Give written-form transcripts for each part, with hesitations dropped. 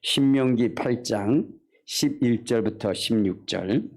신명기 8장 11절부터 16절.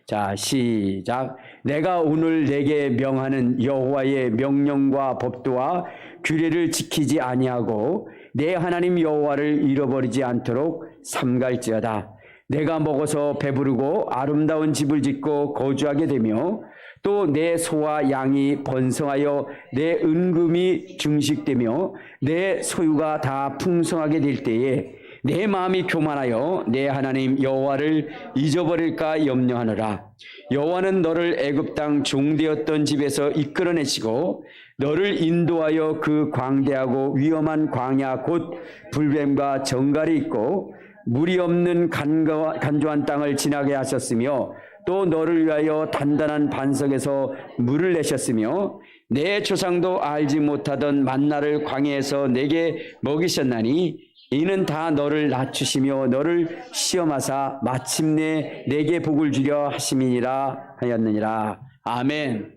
자, 시작. 내가 오늘 내게 명하는 여호와의 명령과 법도와 규례를 지키지 아니하고 내 하나님 여호와를 잃어버리지 않도록 삼갈지어다. 내가 먹어서 배부르고 아름다운 집을 짓고 거주하게 되며 또 내 소와 양이 번성하여 내 은금이 증식되며 내 소유가 다 풍성하게 될 때에 내 마음이 교만하여 내 하나님 여호와를 잊어버릴까 염려하노라. 여호와는 너를 애굽 땅 종되었던 집에서 이끌어내시고 너를 인도하여 그 광대하고 위험한 광야 곧 불뱀과 정갈이 있고 물이 없는 간조한 땅을 지나게 하셨으며 또 너를 위하여 단단한 반석에서 물을 내셨으며 내 조상도 알지 못하던 만나를 광야에서 내게 먹이셨나니 이는 다 너를 낮추시며 너를 시험하사 마침내 내게 복을 주려 하심이니라 하였느니라. 아멘.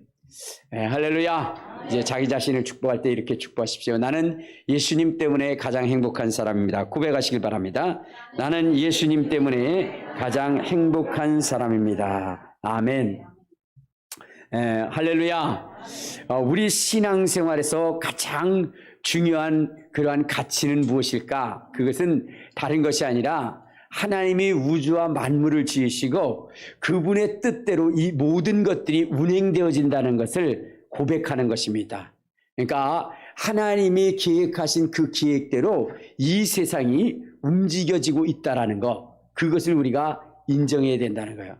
네, 할렐루야. 이제 자기 자신을 축복할 때 이렇게 축복하십시오. 나는 예수님 때문에 가장 행복한 사람입니다. 고백하시길 바랍니다. 나는 예수님 때문에 가장 행복한 사람입니다. 아멘. 할렐루야. 우리 신앙생활에서 가장 중요한 그러한 가치는 무엇일까? 그것은 다른 것이 아니라 하나님이 우주와 만물을 지으시고 그분의 뜻대로 이 모든 것들이 운행되어진다는 것을 고백하는 것입니다. 그러니까 하나님이 계획하신 그 계획대로 이 세상이 움직여지고 있다는 것, 그것을 우리가 인정해야 된다는 거예요.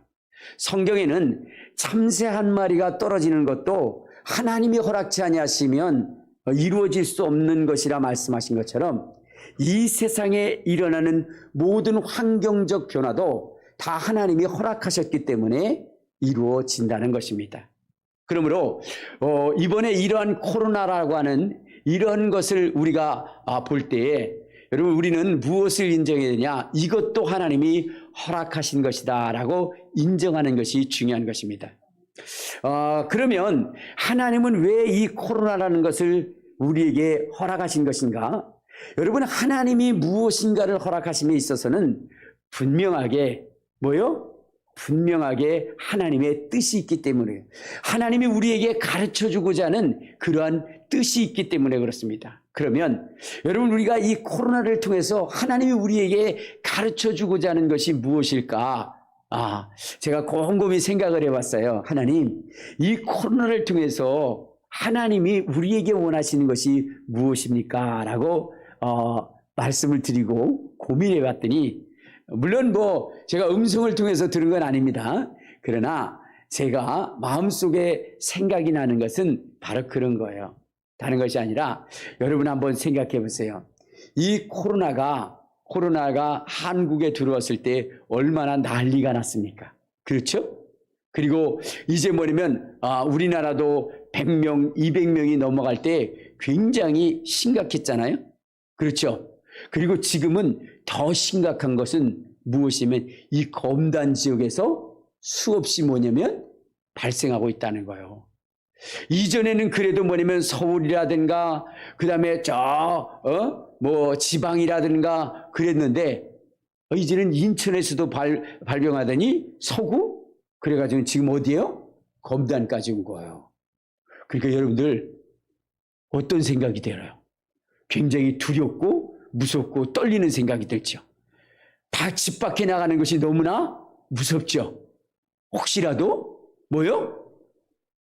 성경에는 참새 한 마리가 떨어지는 것도 하나님이 허락치 아니하시면 이루어질 수 없는 것이라 말씀하신 것처럼 이 세상에 일어나는 모든 환경적 변화도 다 하나님이 허락하셨기 때문에 이루어진다는 것입니다. 그러므로 이번에 이러한 코로나라고 하는 이런 것을 우리가 볼 때에 여러분 우리는 무엇을 인정해야 되냐? 이것도 하나님이 허락하신 것이다 라고 인정하는 것이 중요한 것입니다. 그러면 하나님은 왜 이 코로나라는 것을 우리에게 허락하신 것인가? 여러분 하나님이 무엇인가를 허락하심에 있어서는 분명하게 분명하게 하나님의 뜻이 있기 때문에 하나님이 우리에게 가르쳐주고자 하는 그러한 뜻이 있기 때문에 그렇습니다. 그러면 여러분 우리가 이 코로나를 통해서 하나님이 우리에게 가르쳐주고자 하는 것이 무엇일까? 제가 곰곰이 생각을 해봤어요. 하나님, 이 코로나를 통해서 하나님이 우리에게 원하시는 것이 무엇입니까? 라고 말씀을 드리고 고민해 봤더니 물론 제가 음성을 통해서 들은 건 아닙니다. 그러나 제가 마음속에 생각이 나는 것은 바로 그런 거예요. 다른 것이 아니라 여러분 한번 생각해 보세요. 이 코로나가 한국에 들어왔을 때 얼마나 난리가 났습니까? 그렇죠? 그리고 이제 뭐냐면 우리나라도 100명, 200명이 넘어갈 때 굉장히 심각했잖아요. 그렇죠? 그리고 지금은 더 심각한 것은 무엇이면 이 검단 지역에서 수없이 발생하고 있다는 거예요. 이전에는 그래도 서울이라든가 그다음에 지방이라든가 그랬는데 이제는 인천에서도 발병하더니 서구 그래가지고 지금 어디예요? 검단까지 온 거예요. 그러니까 여러분들 어떤 생각이 들어요? 굉장히 두렵고 무섭고 떨리는 생각이 들죠. 다 집 밖에 나가는 것이 너무나 무섭죠. 혹시라도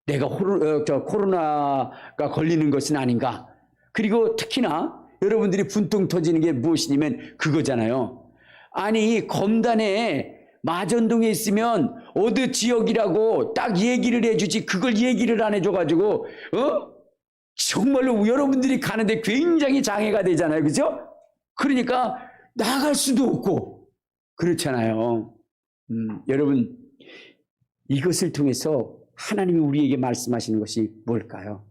내가 코로나가 걸리는 것은 아닌가. 그리고 특히나 여러분들이 분통 터지는 게 무엇이냐면 그거잖아요. 아니 검단에 마전동에 있으면 어느 지역이라고 딱 얘기를 해주지 그걸 얘기를 안 해줘가지고 정말로 여러분들이 가는데 굉장히 장애가 되잖아요. 그죠? 그러니까 나갈 수도 없고 그렇잖아요. 여러분 이것을 통해서 하나님이 우리에게 말씀하시는 것이 뭘까요?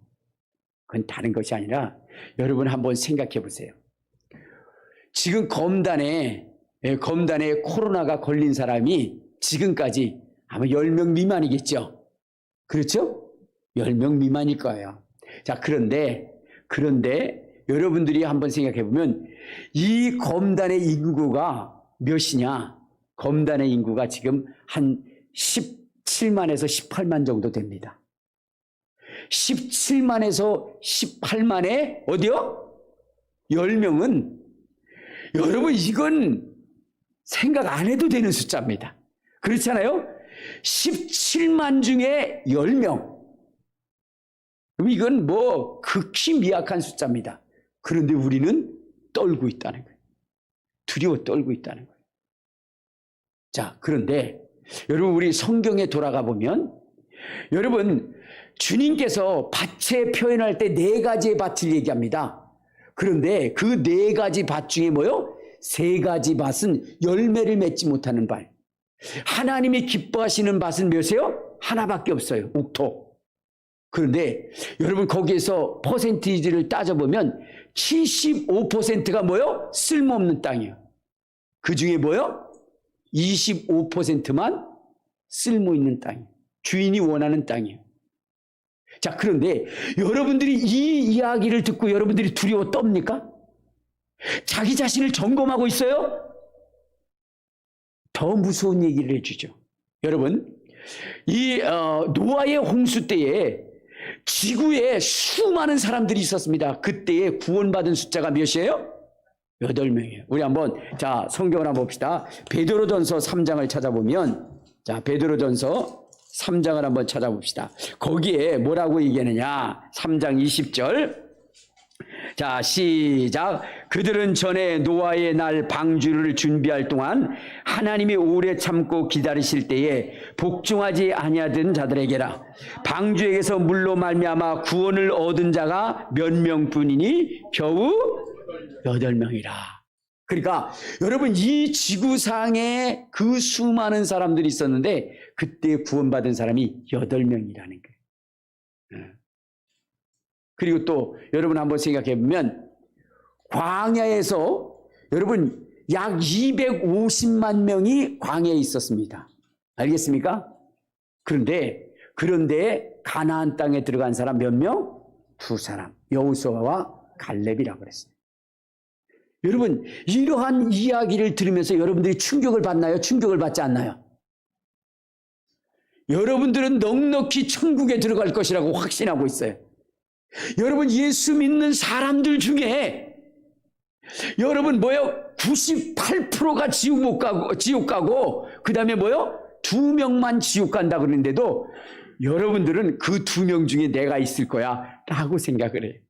그건 다른 것이 아니라 여러분 한번 생각해 보세요. 지금 검단에 코로나가 걸린 사람이 지금까지 아마 10명 미만이겠죠? 그렇죠? 10명 미만일 거예요. 자, 그런데 여러분들이 한번 생각해 보면 이 검단의 인구가 몇이냐? 검단의 인구가 지금 한 17만에서 18만 정도 됩니다. 17만에서 18만에 어디요? 10명은 여러분 이건 생각 안 해도 되는 숫자입니다. 그렇잖아요? 17만 중에 10명. 그럼 이건 뭐 극히 미약한 숫자입니다. 그런데 우리는 떨고 있다는 거예요. 두려워 떨고 있다는 거예요. 자, 그런데 여러분 우리 성경에 돌아가 보면 여러분 주님께서 밭에 표현할 때 4가지의 밭을 얘기합니다. 그런데 그 4가지 밭 중에 뭐요? 3가지 밭은 열매를 맺지 못하는 밭. 하나님이 기뻐하시는 밭은 몇이에요? 하나밖에 없어요. 옥토. 그런데 여러분 거기에서 퍼센티지를 따져보면 75%가 뭐요? 쓸모없는 땅이에요. 그 중에 뭐요? 25%만 쓸모있는 땅이에요. 주인이 원하는 땅이에요. 자, 그런데 여러분들이 이 이야기를 듣고 여러분들이 두려워 떱니까? 자기 자신을 점검하고 있어요? 더 무서운 얘기를 해주죠. 여러분, 이 노아의 홍수 때에 지구에 수많은 사람들이 있었습니다. 그때에 구원받은 숫자가 몇이에요? 8명이에요. 우리 한번 자 성경을 한번 봅시다. 베드로전서 3장을 찾아보면 자 베드로전서 3장을 한번 찾아봅시다. 거기에 뭐라고 얘기하느냐? 3장 20절. 자, 시작. 그들은 전에 노아의 날 방주를 준비할 동안 하나님이 오래 참고 기다리실 때에 복종하지 아니하던 자들에게라. 방주에게서 물로 말미암아 구원을 얻은 자가 몇 명뿐이니 겨우 8명이라. 그러니까 여러분 이 지구상에 그 수많은 사람들이 있었는데 그때 구원받은 사람이 8명이라는 거예요. 그리고 또 여러분 한번 생각해 보면 광야에서 여러분 약 250만 명이 광야에 있었습니다. 알겠습니까? 그런데 가나안 땅에 들어간 사람 몇 명? 2사람. 여호수아와 갈렙이라고 그랬어요. 여러분 이러한 이야기를 들으면서 여러분들이 충격을 받나요? 충격을 받지 않나요? 여러분들은 넉넉히 천국에 들어갈 것이라고 확신하고 있어요. 여러분 예수 믿는 사람들 중에 여러분 뭐요? 98%가 지옥 가고 그 다음에 뭐요? 2명만 지옥 간다 그러는데도 여러분들은 그 2명 중에 내가 있을 거야 라고 생각을 해요.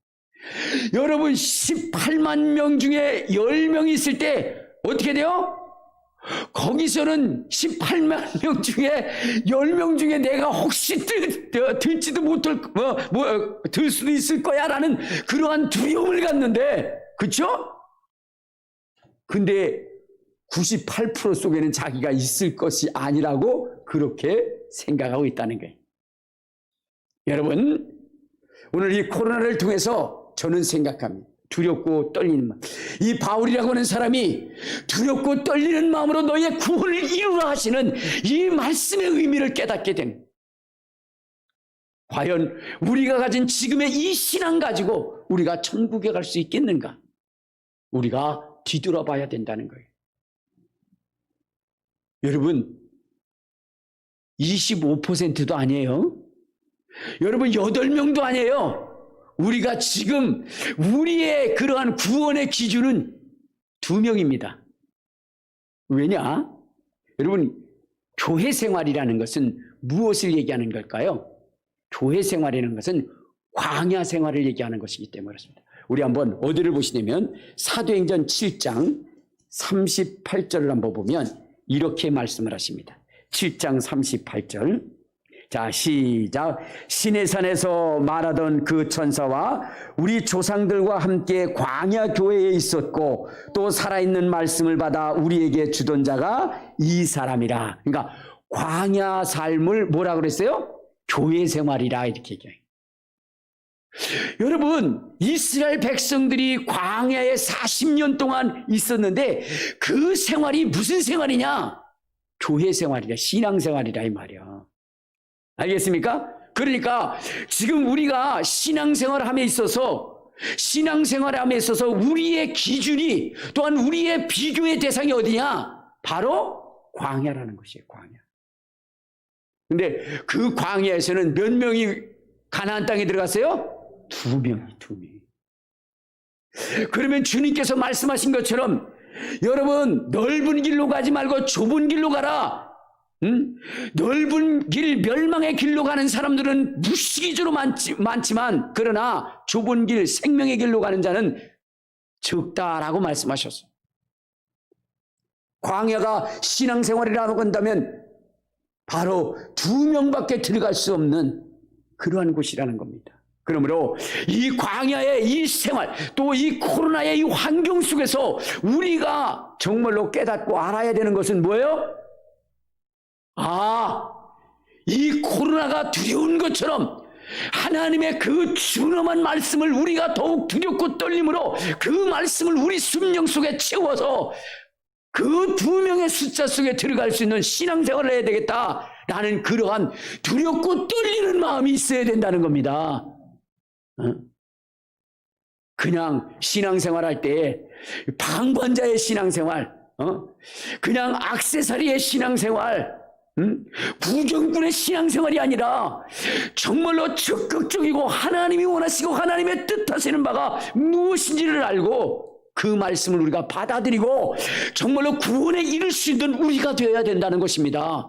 여러분 18만 명 중에 10명이 있을 때 어떻게 돼요? 거기서는 18만 명 중에 10명 중에 내가 혹시 들지도 못할 들 수도 있을 거야 라는 그러한 두려움을 갖는데 그렇죠? 근데 98% 속에는 자기가 있을 것이 아니라고 그렇게 생각하고 있다는 거예요. 여러분 오늘 이 코로나를 통해서 저는 생각합니다. 두렵고 떨리는 마음. 이 바울이라고 하는 사람이 두렵고 떨리는 마음으로 너의 구원을 이루라 하시는 이 말씀의 의미를 깨닫게 된. 과연 우리가 가진 지금의 이 신앙 가지고 우리가 천국에 갈 수 있겠는가? 우리가 뒤돌아봐야 된다는 거예요. 여러분 25%도 아니에요. 여러분 8명도 아니에요. 우리가 지금 우리의 그러한 구원의 기준은 2명입니다. 왜냐? 여러분 교회 생활이라는 것은 무엇을 얘기하는 걸까요? 교회 생활이라는 것은 광야 생활을 얘기하는 것이기 때문에 그렇습니다. 우리 한번 어디를 보시냐면 사도행전 7장 38절을 한번 보면 이렇게 말씀을 하십니다. 7장 38절. 자, 시작. 시내산에서 말하던 그 천사와 우리 조상들과 함께 광야 교회에 있었고 또 살아있는 말씀을 받아 우리에게 주던 자가 이 사람이라. 그러니까 광야 삶을 뭐라 그랬어요? 교회 생활이라 이렇게 얘기해요. 여러분 이스라엘 백성들이 광야에 40년 동안 있었는데 그 생활이 무슨 생활이냐? 교회 생활이라, 신앙 생활이라 이 말이야. 알겠습니까? 그러니까 지금 우리가 신앙생활을 함에 있어서 신앙생활함에 있어서 우리의 기준이 또한 우리의 비교의 대상이 어디냐? 바로 광야라는 것이에요. 광야. 근데 그 광야에서는 몇 명이 가나안 땅에 들어갔어요? 2명이. 그러면 주님께서 말씀하신 것처럼 여러분 넓은 길로 가지 말고 좁은 길로 가라. 넓은 길, 멸망의 길로 가는 사람들은 무시기적으로 많지만 그러나 좁은 길, 생명의 길로 가는 자는 적다라고 말씀하셨어요. 광야가 신앙생활이라고 한다면 바로 2명밖에 들어갈 수 없는 그러한 곳이라는 겁니다. 그러므로 이 광야의 이 생활, 또 이 코로나의 이 환경 속에서 우리가 정말로 깨닫고 알아야 되는 것은 뭐예요? 이 코로나가 두려운 것처럼 하나님의 그 준엄한 말씀을 우리가 더욱 두렵고 떨림으로 그 말씀을 우리 심령 속에 채워서 그 2명의 숫자 속에 들어갈 수 있는 신앙생활을 해야 되겠다라는 그러한 두렵고 떨리는 마음이 있어야 된다는 겁니다. 그냥 신앙생활 할 때 방관자의 신앙생활, 그냥 액세서리의 신앙생활, 구경꾼의 신앙생활이 아니라 정말로 적극적이고 하나님이 원하시고 하나님의 뜻하시는 바가 무엇인지를 알고 그 말씀을 우리가 받아들이고 정말로 구원에 이를 수 있는 우리가 되어야 된다는 것입니다.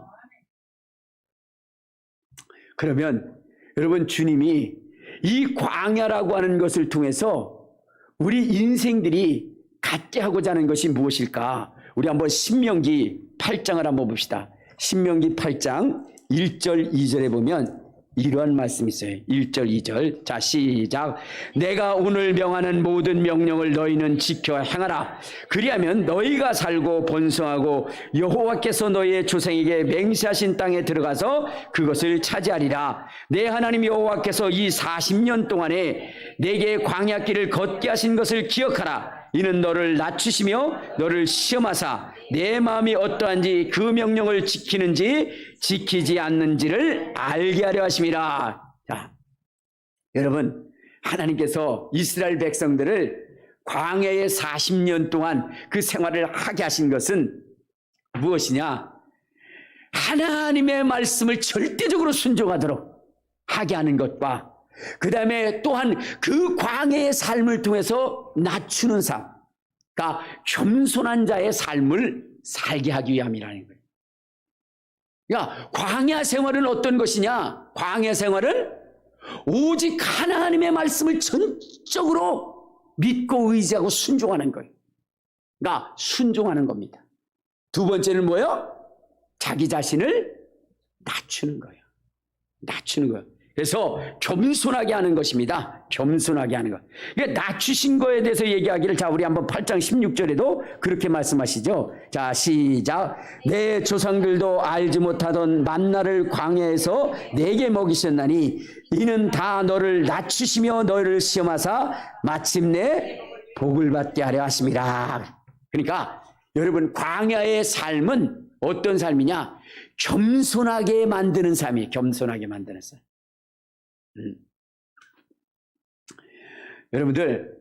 그러면 여러분, 주님이 이 광야라고 하는 것을 통해서 우리 인생들이 갖게 하고자 하는 것이 무엇일까? 우리 한번 신명기 8장을 한번 봅시다. 신명기 8장 1절 2절에 보면 이러한 말씀이 있어요. 1절 2절. 자, 시작. 내가 오늘 명하는 모든 명령을 너희는 지켜 행하라. 그리하면 너희가 살고 번성하고 여호와께서 너희의 조상에게 맹세하신 땅에 들어가서 그것을 차지하리라. 내 하나님 여호와께서 이 40년 동안에 내게 광야길을 걷게 하신 것을 기억하라. 이는 너를 낮추시며 너를 시험하사 내 마음이 어떠한지 그 명령을 지키는지 지키지 않는지를 알게 하려 하심이라. 자, 여러분, 하나님께서 이스라엘 백성들을 광야에 40년 동안 그 생활을 하게 하신 것은 무엇이냐? 하나님의 말씀을 절대적으로 순종하도록 하게 하는 것과 그 다음에 또한 그 광야의 삶을 통해서 낮추는 삶, 그러니까 겸손한 자의 삶을 살게 하기 위함이라는 거예요. 그러니까 광야 생활은 어떤 것이냐? 광야 생활은 오직 하나님의 말씀을 전적으로 믿고 의지하고 순종하는 거예요. 그러니까 순종하는 겁니다. 두 번째는 뭐예요? 자기 자신을 낮추는 거예요. 낮추는 거예요. 그래서 겸손하게 하는 것입니다. 겸손하게 하는 것. 그러니까 낮추신 거에 대해서 얘기하기를, 자, 우리 한번 8장 16절에도 그렇게 말씀하시죠. 자, 시작. 내 조상들도 알지 못하던 만나를 광야에서 내게 먹이셨나니 이는 다 너를 낮추시며 너를 시험하사 마침내 복을 받게 하려 하심이라. 그러니까 여러분, 광야의 삶은 어떤 삶이냐? 겸손하게 만드는 삶이에요. 겸손하게 만드는 삶. 여러분들,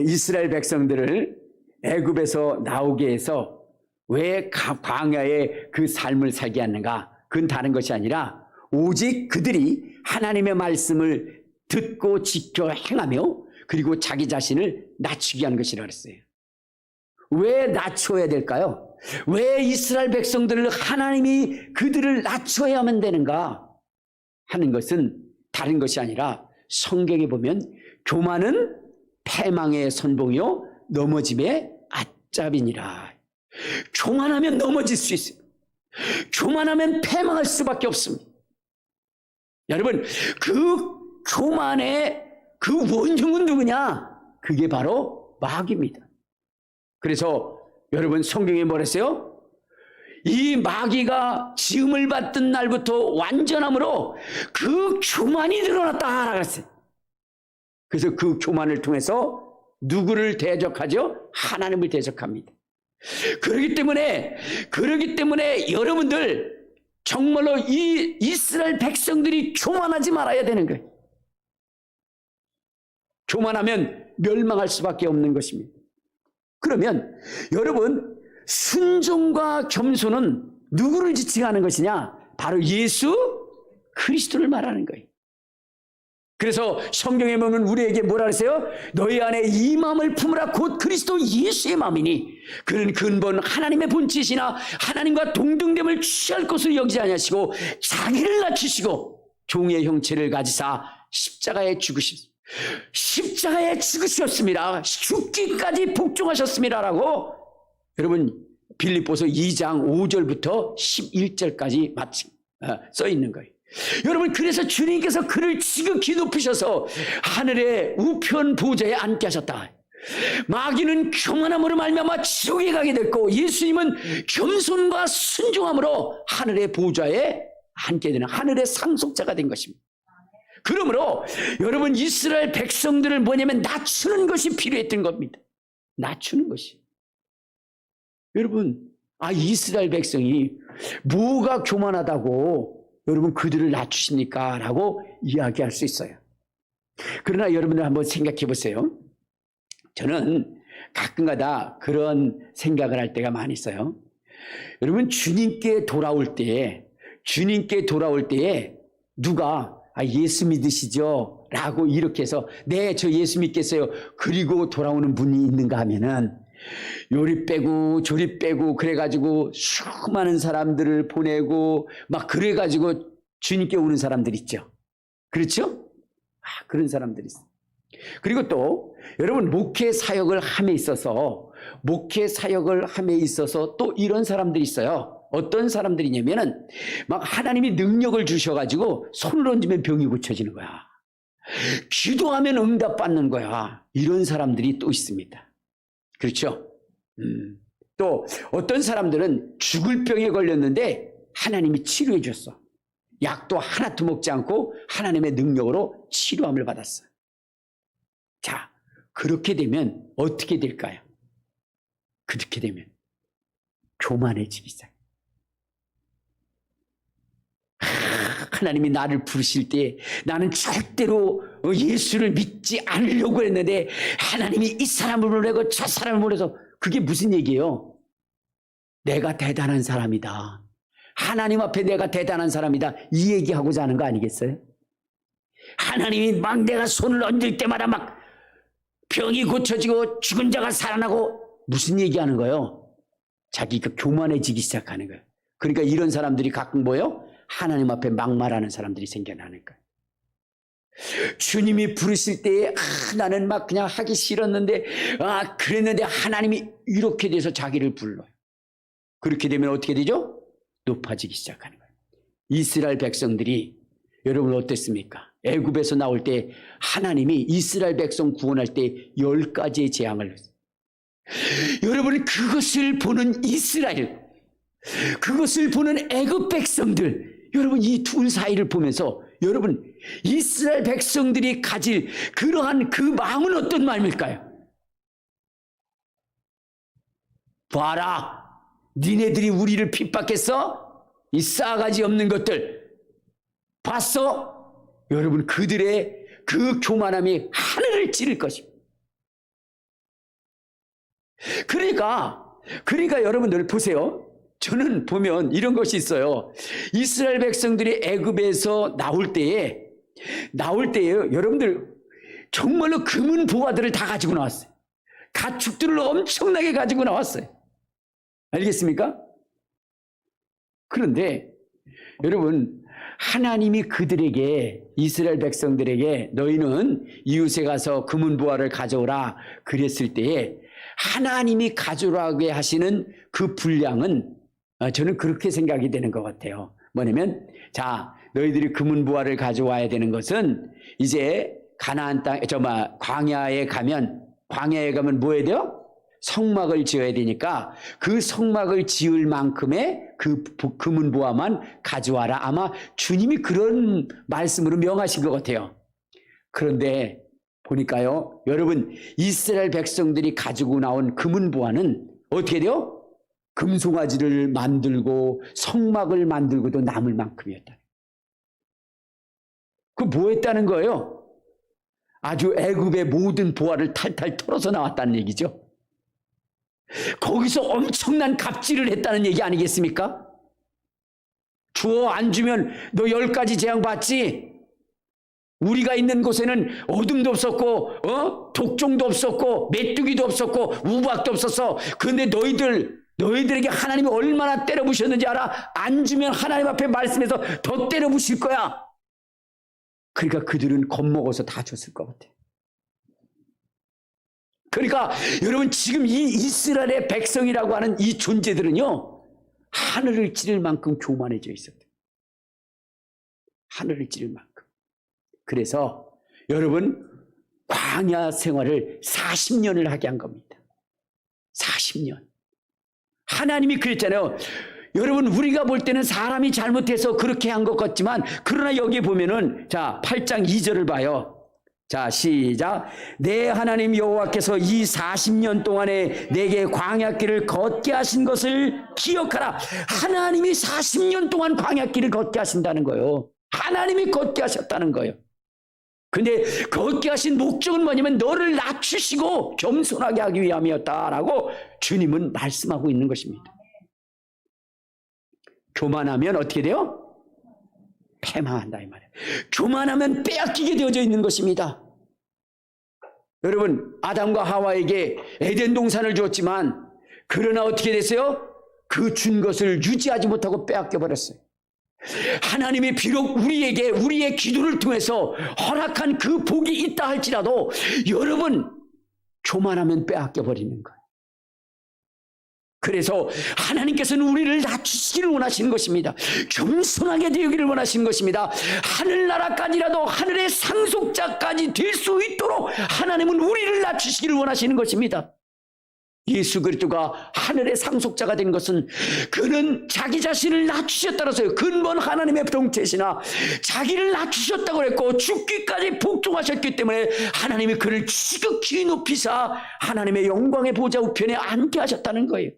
이스라엘 백성들을 애굽에서 나오게 해서 왜 광야에 그 삶을 살게 하는가? 그건 다른 것이 아니라 오직 그들이 하나님의 말씀을 듣고 지켜 행하며 그리고 자기 자신을 낮추게 하는 것이라 그랬어요. 왜 낮춰야 될까요? 왜 이스라엘 백성들을 하나님이 그들을 낮춰야만 되는가 하는 것은 다른 것이 아니라 성경에 보면 교만은 패망의 선봉이요 넘어짐의 앗잡이니라. 교만하면 넘어질 수 있어요. 교만하면 패망할 수밖에 없습니다. 여러분, 그 교만의 그 원흉은 누구냐? 그게 바로 마귀입니다. 그래서 여러분, 성경에 뭐랬어요? 이 마귀가 지음을 받던 날부터 완전함으로 그 교만이 드러났다 그랬어요. 그래서 그 교만을 통해서 누구를 대적하죠? 하나님을 대적합니다. 그렇기 때문에 여러분들 정말로 이 이스라엘 백성들이 교만하지 말아야 되는 거예요. 교만하면 멸망할 수밖에 없는 것입니다. 그러면 여러분, 순종과 겸손은 누구를 지칭하는 것이냐? 바로 예수 그리스도를 말하는 거예요. 그래서 성경에 보면 우리에게 뭐라 그랬어요? 너희 안에 이 마음을 품으라 곧 그리스도 예수의 마음이니 그는 근본 하나님의 본체시나 하나님과 동등됨을 취할 것으로 여기지 아니하시고 자기를 낮추시고 종의 형체를 가지사 십자가에 죽으셨습니다. 죽기까지 복종하셨습니다라고 여러분 빌립보서 2장 5절부터 11절까지 써 있는 거예요. 여러분, 그래서 주님께서 그를 지극히 높이셔서 하늘의 우편 보좌에 앉게 하셨다. 마귀는 교만함으로 말미암아 지옥에 가게 됐고 예수님은 겸손과 순종함으로 하늘의 보좌에 앉게 되는 하늘의 상속자가 된 것입니다. 그러므로 여러분, 이스라엘 백성들을 뭐냐면 낮추는 것이 필요했던 겁니다. 낮추는 것이. 여러분, 이스라엘 백성이 뭐가 교만하다고 여러분 그들을 낮추십니까? 라고 이야기할 수 있어요. 그러나 여러분들 한번 생각해 보세요. 저는 가끔가다 그런 생각을 할 때가 많이 있어요. 여러분, 주님께 돌아올 때에 누가 예수 믿으시죠? 라고 이렇게 해서 네, 저 예수 믿겠어요. 그리고 돌아오는 분이 있는가 하면은 요리 빼고 조리 빼고 그래가지고 수많은 사람들을 보내고 막 그래가지고 주님께 오는 사람들 있죠. 그렇죠? 그런 사람들이 있어요. 그리고 또 여러분, 목회 사역을 함에 있어서 또 이런 사람들이 있어요. 어떤 사람들이냐면은 막 하나님이 능력을 주셔가지고 손을 얹으면 병이 고쳐지는 거야. 기도하면 응답받는 거야. 이런 사람들이 또 있습니다. 그렇죠? 또 어떤 사람들은 죽을 병에 걸렸는데 하나님이 치료해 줬어. 약도 하나도 먹지 않고 하나님의 능력으로 치료함을 받았어. 자, 그렇게 되면 어떻게 될까요? 그렇게 되면 교만해지기 시작해. 하나님이 나를 부르실 때 나는 절대로 예수를 믿지 않으려고 했는데 하나님이 이 사람을 보내고 저 사람을 보내서 그게 무슨 얘기예요? 내가 대단한 사람이다. 하나님 앞에 내가 대단한 사람이다. 이 얘기하고자 하는 거 아니겠어요? 하나님이 막 내가 손을 얹을 때마다 막 병이 고쳐지고 죽은 자가 살아나고 무슨 얘기하는 거예요? 자기가 교만해지기 시작하는 거예요. 그러니까 이런 사람들이 가끔 뭐예요? 하나님 앞에 막말하는 사람들이 생겨나는 거예요. 주님이 부르실 때에 나는 막 그냥 하기 싫었는데 그랬는데 하나님이 이렇게 돼서 자기를 불러요. 그렇게 되면 어떻게 되죠? 높아지기 시작하는 거예요. 이스라엘 백성들이 여러분 어땠습니까? 애굽에서 나올 때 하나님이 이스라엘 백성 구원할 때 10가지의 재앙을 했어요. 여러분, 그것을 보는 이스라엘, 그것을 보는 애굽 백성들, 여러분 이 둘 사이를 보면서 여러분 이스라엘 백성들이 가질 그러한 그 마음은 어떤 마음일까요? 봐라, 니네들이 우리를 핍박했어? 이 싸가지 없는 것들 봤어? 여러분, 그들의 그 교만함이 하늘을 찌를 것입니다. 그러니까 여러분들 보세요. 저는 보면 이런 것이 있어요. 이스라엘 백성들이 애굽에서 나올 때에 여러분들 정말로 금은 보화들을 다 가지고 나왔어요. 가축들을 엄청나게 가지고 나왔어요. 알겠습니까? 그런데 여러분, 하나님이 그들에게, 이스라엘 백성들에게 너희는 이웃에 가서 금은 보화를 가져오라 그랬을 때에 하나님이 가져오라고 하시는 그 분량은 저는 그렇게 생각이 되는 것 같아요. 뭐냐면, 자, 너희들이 금은 보화를 가져와야 되는 것은 이제 가나안 땅, 광야에 가면 뭐 해야 돼요? 성막을 지어야 되니까 그 성막을 지을 만큼의 그 금은 보화만 가져와라. 아마 주님이 그런 말씀으로 명하신 것 같아요. 그런데 보니까요, 여러분, 이스라엘 백성들이 가지고 나온 금은 보화는 어떻게 돼요? 금송아지를 만들고 성막을 만들고도 남을 만큼이었다. 그 뭐 했다는 거예요? 아주 애굽의 모든 보화를 탈탈 털어서 나왔다는 얘기죠. 거기서 엄청난 갑질을 했다는 얘기 아니겠습니까? 주어 안 주면 너 10가지 재앙 받지? 우리가 있는 곳에는 어둠도 없었고 독종도 없었고 메뚜기도 없었고 우박도 없었어. 그런데 너희들에게 하나님이 얼마나 때려부셨는지 알아? 안 주면 하나님 앞에 말씀해서 더 때려부실 거야. 그러니까 그들은 겁먹어서 다 줬을 것 같아요. 그러니까 여러분, 지금 이 이스라엘의 백성이라고 하는 이 존재들은요, 하늘을 찌를 만큼 교만해져 있었대요. 하늘을 찌를 만큼. 그래서 여러분, 광야 생활을 40년을 하게 한 겁니다. 40년. 하나님이 그랬잖아요. 여러분, 우리가 볼 때는 사람이 잘못해서 그렇게 한 것 같지만, 그러나 여기 보면은, 자, 8장 2절을 봐요. 자, 시작. 내 하나님 여호와께서 이 40년 동안에 내게 광야길을 걷게 하신 것을 기억하라. 하나님이 40년 동안 광야길을 걷게 하신다는 거예요. 하나님이 걷게 하셨다는 거예요. 근데 걷게 하신 목적은 뭐냐면 너를 낮추시고 겸손하게 하기 위함이었다라고 주님은 말씀하고 있는 것입니다. 교만하면 어떻게 돼요? 패망한다 이 말이에요. 교만하면 빼앗기게 되어져 있는 것입니다. 여러분, 아담과 하와에게 에덴 동산을 줬지만 그러나 어떻게 됐어요? 그 준 것을 유지하지 못하고 빼앗겨 버렸어요. 하나님이 비록 우리에게 우리의 기도를 통해서 허락한 그 복이 있다 할지라도 여러분, 교만하면 빼앗겨 버리는 거예요. 그래서 하나님께서는 우리를 낮추시기를 원하시는 것입니다. 겸손하게 되기를 원하시는 것입니다. 하늘나라까지라도 하늘의 상속자까지 될 수 있도록 하나님은 우리를 낮추시기를 원하시는 것입니다. 예수 그리스도가 하늘의 상속자가 된 것은 그는 자기 자신을 낮추셨다라서요. 근본 하나님의 동체시나 자기를 낮추셨다고 그랬고 죽기까지 복종하셨기 때문에 하나님이 그를 지극히 높이사 하나님의 영광의 보좌 우편에 앉게 하셨다는 거예요.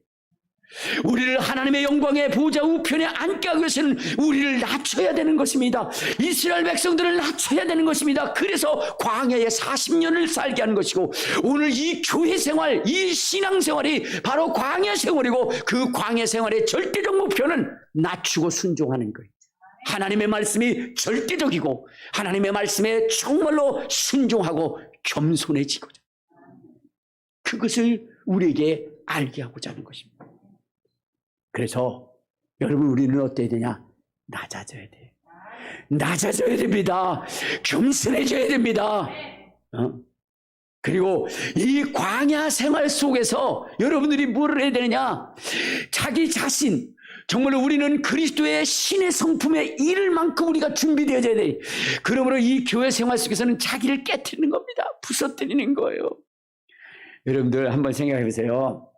우리를 하나님의 영광의 보좌 우편에 앉게 하기 위해서는 우리를 낮춰야 되는 것입니다. 이스라엘 백성들을 낮춰야 되는 것입니다. 그래서 광야에 40년을 살게 하는 것이고 오늘 이 교회 생활, 이 신앙 생활이 바로 광야 생활이고 그 광야 생활의 절대적 목표는 낮추고 순종하는 거예요. 하나님의 말씀이 절대적이고 하나님의 말씀에 정말로 순종하고 겸손해지고자 그것을 우리에게 알게 하고자 하는 것입니다. 그래서 여러분, 우리는 어때야 되냐? 낮아져야 돼. 낮아져야 됩니다. 겸손해져야 됩니다. 그리고 이 광야 생활 속에서 여러분들이 뭘 해야 되느냐? 자기 자신, 정말로 우리는 그리스도의 신의 성품에 이를 만큼 우리가 준비되어져야 돼. 그러므로 이 교회 생활 속에서는 자기를 깨트리는 겁니다. 부서뜨리는 거예요. 여러분들 한번 생각해 보세요.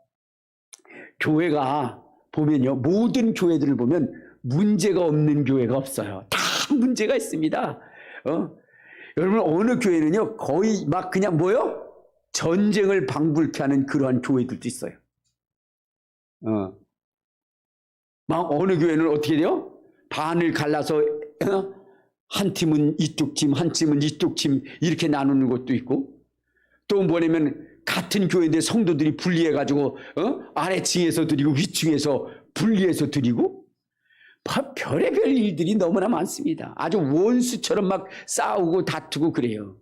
교회가 보면요, 모든 교회들을 보면 문제가 없는 교회가 없어요. 다 문제가 있습니다. 여러분, 어느 교회는요 거의 막 그냥 뭐요? 전쟁을 방불케 하는 그러한 교회들도 있어요. 막 어느 교회는 어떻게 돼요? 반을 갈라서 한 팀은 이쪽 팀, 한 팀은 이쪽 팀 이렇게 나누는 것도 있고, 또 뭐냐면 같은 교회인데 성도들이 분리해가지고 아래층에서 드리고 위층에서 분리해서 드리고, 별의별 일들이 너무나 많습니다. 아주 원수처럼 막 싸우고 다투고 그래요.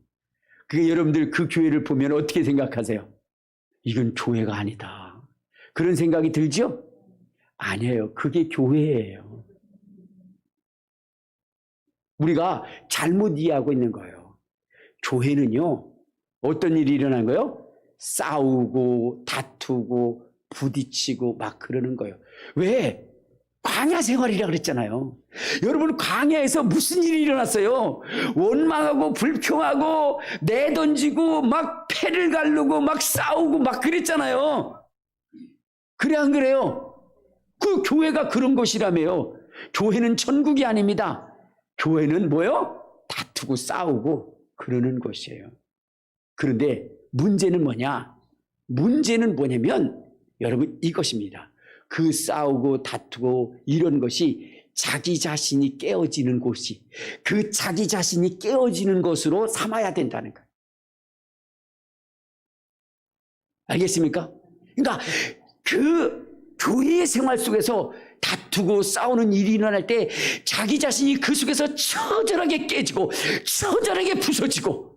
그게 여러분들 그 교회를 보면 어떻게 생각하세요? 이건 교회가 아니다, 그런 생각이 들죠? 아니에요. 그게 교회예요. 우리가 잘못 이해하고 있는 거예요. 교회는요 어떤 일이 일어나는 거예요? 싸우고 다투고 부딪히고 막 그러는 거예요. 왜? 광야 생활이라 그랬잖아요. 여러분, 광야에서 무슨 일이 일어났어요? 원망하고 불평하고 내던지고 막 패를 가르고 막 싸우고 막 그랬잖아요. 그래 안 그래요? 그 교회가 그런 것이라며요. 교회는 천국이 아닙니다. 교회는 뭐요? 다투고 싸우고 그러는 것이에요. 그런데 문제는 뭐냐? 문제는 뭐냐면 여러분, 이것입니다. 그 싸우고 다투고 이런 것이 자기 자신이 깨어지는 곳이, 그 자기 자신이 깨어지는 것으로 삼아야 된다는 거예요. 알겠습니까? 그러니까 그 교회의 생활 속에서 다투고 싸우는 일이 일어날 때 자기 자신이 그 속에서 처절하게 깨지고 처절하게 부서지고,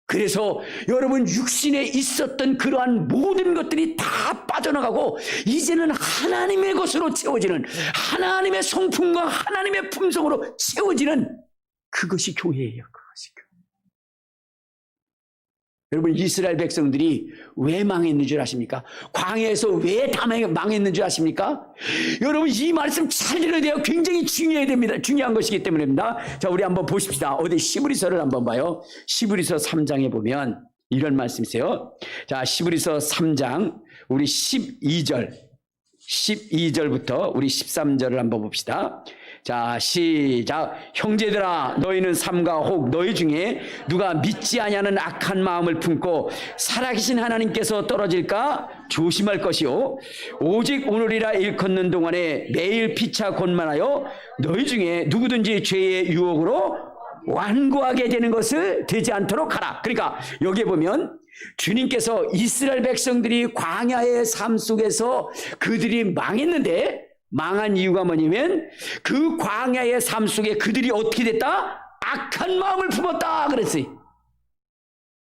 그래서 여러분 육신에 있었던 그러한 모든 것들이 다 빠져나가고 이제는 하나님의 것으로 채워지는, 하나님의 성품과 하나님의 품성으로 채워지는, 그것이 교회예요. 그것이. 여러분, 이스라엘 백성들이 왜 망했는 줄 아십니까? 광야에서 왜 다 망했는 줄 아십니까? 여러분, 이 말씀 잘 들어야 돼요. 굉장히 중요해야 됩니다. 중요한 것이기 때문입니다. 자, 우리 한번 보십시다. 어디 시브리서를 한번 봐요. 시브리서 3장에 보면 이런 말씀이세요. 자, 시브리서 3장 우리 12절부터 우리 13절을 한번 봅시다. 자, 시작. 형제들아, 너희는 삼가 혹 너희 중에 누가 믿지 아니하는 악한 마음을 품고 살아계신 하나님께서 떨어질까 조심할 것이요, 오직 오늘이라 일컫는 동안에 매일 피차 권만하여 너희 중에 누구든지 죄의 유혹으로 완고하게 되는 것을 되지 않도록 하라. 그러니까 여기에 보면 주님께서 이스라엘 백성들이 광야의 삶 속에서 그들이 망했는데, 망한 이유가 뭐냐면 그 광야의 삶 속에 그들이 어떻게 됐다? 악한 마음을 품었다 그랬어요.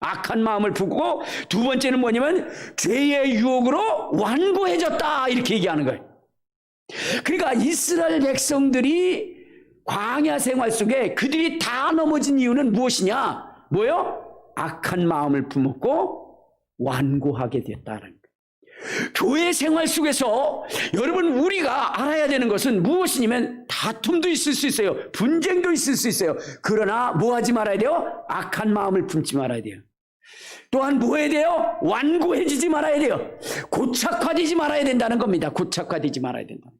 악한 마음을 품고, 두 번째는 뭐냐면 죄의 유혹으로 완고해졌다, 이렇게 얘기하는 거예요. 그러니까 이스라엘 백성들이 광야 생활 속에 그들이 다 넘어진 이유는 무엇이냐? 뭐요? 악한 마음을 품었고 완고하게 됐다는 거예요. 교회 생활 속에서 여러분, 우리가 알아야 되는 것은 무엇이냐면 다툼도 있을 수 있어요. 분쟁도 있을 수 있어요. 그러나 뭐 하지 말아야 돼요? 악한 마음을 품지 말아야 돼요. 또한 뭐 해야 돼요? 완고해지지 말아야 돼요. 고착화되지 말아야 된다는 겁니다. 고착화되지 말아야 된다.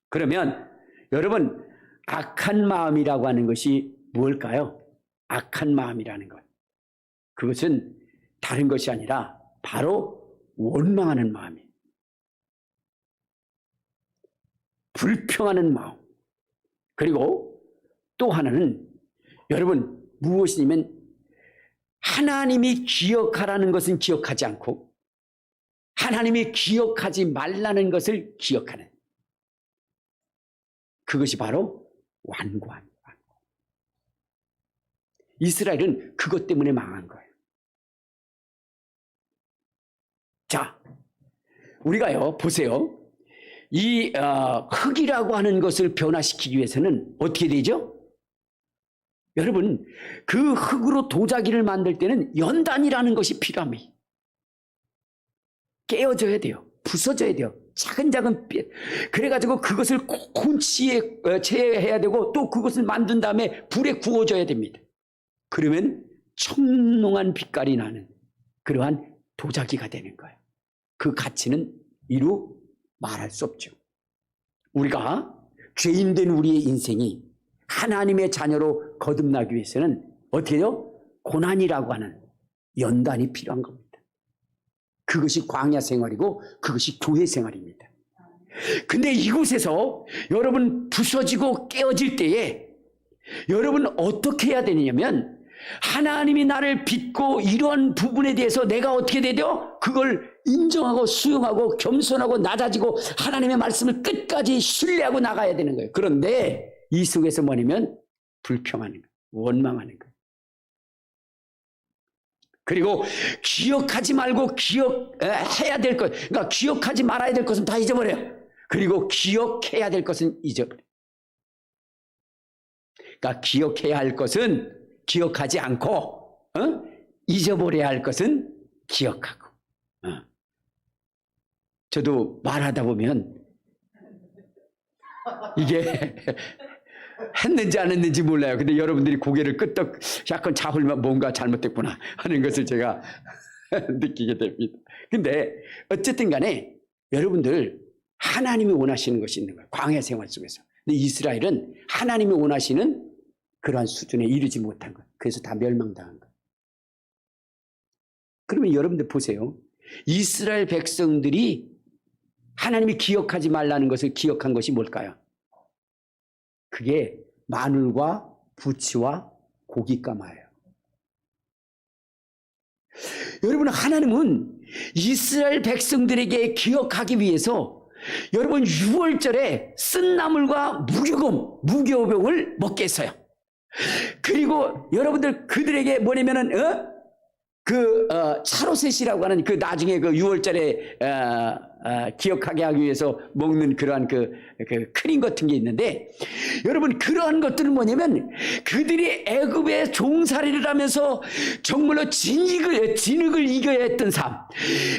그러면 여러분, 악한 마음이라고 하는 것이 무엇일까요? 악한 마음이라는 것, 그것은 다른 것이 아니라 바로 원망하는 마음이에요. 불평하는 마음. 그리고 또 하나는 여러분 무엇이냐면 하나님이 기억하라는 것은 기억하지 않고 하나님이 기억하지 말라는 것을 기억하는, 그것이 바로 완고함. 이스라엘은 그것 때문에 망한 거예요. 자, 우리가요, 보세요. 이 흙이라고 하는 것을 변화시키기 위해서는 어떻게 되죠? 여러분, 그 흙으로 도자기를 만들 때는 연단이라는 것이 필요합니다. 깨어져야 돼요. 부서져야 돼요. 작은 그래가지고 그것을 곤치에 채해야 되고, 또 그것을 만든 다음에 불에 구워줘야 됩니다. 그러면 청롱한 빛깔이 나는 그러한 도자기가 되는 거예요. 그 가치는 이루 말할 수 없죠. 우리가 죄인된 우리의 인생이 하나님의 자녀로 거듭나기 위해서는 어떻게 해요? 고난이라고 하는 연단이 필요한 겁니다. 그것이 광야 생활이고 그것이 교회 생활입니다. 근데 이곳에서 여러분 부서지고 깨어질 때에 여러분 어떻게 해야 되느냐면, 하나님이 나를 빚고 이러한 부분에 대해서 내가 어떻게 되죠? 그걸 인정하고 수용하고 겸손하고 낮아지고 하나님의 말씀을 끝까지 신뢰하고 나가야 되는 거예요. 그런데 이 속에서 뭐냐면 불평하는 거예요. 원망하는 거예요. 그리고 기억하지 말고 기억해야 될 것, 그러니까 기억하지 말아야 될 것은 다 잊어버려요. 그리고 기억해야 될 것은 잊어버려요. 그러니까 기억해야 할 것은 기억하지 않고 잊어버려야 할 것은 기억하고. 저도 말하다 보면 이게 했는지 안 했는지 몰라요. 근데 여러분들이 고개를 끄덕 약간 자울면 뭔가 잘못됐구나 하는 것을 제가 느끼게 됩니다. 근데 어쨌든 간에 여러분들 하나님이 원하시는 것이 있는 거예요. 광야 생활 속에서. 근데 이스라엘은 하나님이 원하시는 그러한 수준에 이르지 못한 것. 그래서 다 멸망당한 것. 그러면 여러분들 보세요. 이스라엘 백성들이 하나님이 기억하지 말라는 것을 기억한 것이 뭘까요? 그게 마늘과 부치와 고깃가마예요. 여러분, 하나님은 이스라엘 백성들에게 기억하기 위해서 여러분 6월절에 쓴 나물과 무교병을 먹게 했어요. 그리고 여러분들 그들에게 뭐냐면은 차로셋이라고 하는 그 나중에 그 6월절에 기억하게 하기 위해서 먹는 그러한 그 크림 같은 게 있는데, 여러분 그러한 것들은 뭐냐면 그들이 애굽의 종살이를 하면서 정말로 진흙을 이겨야 했던 삶,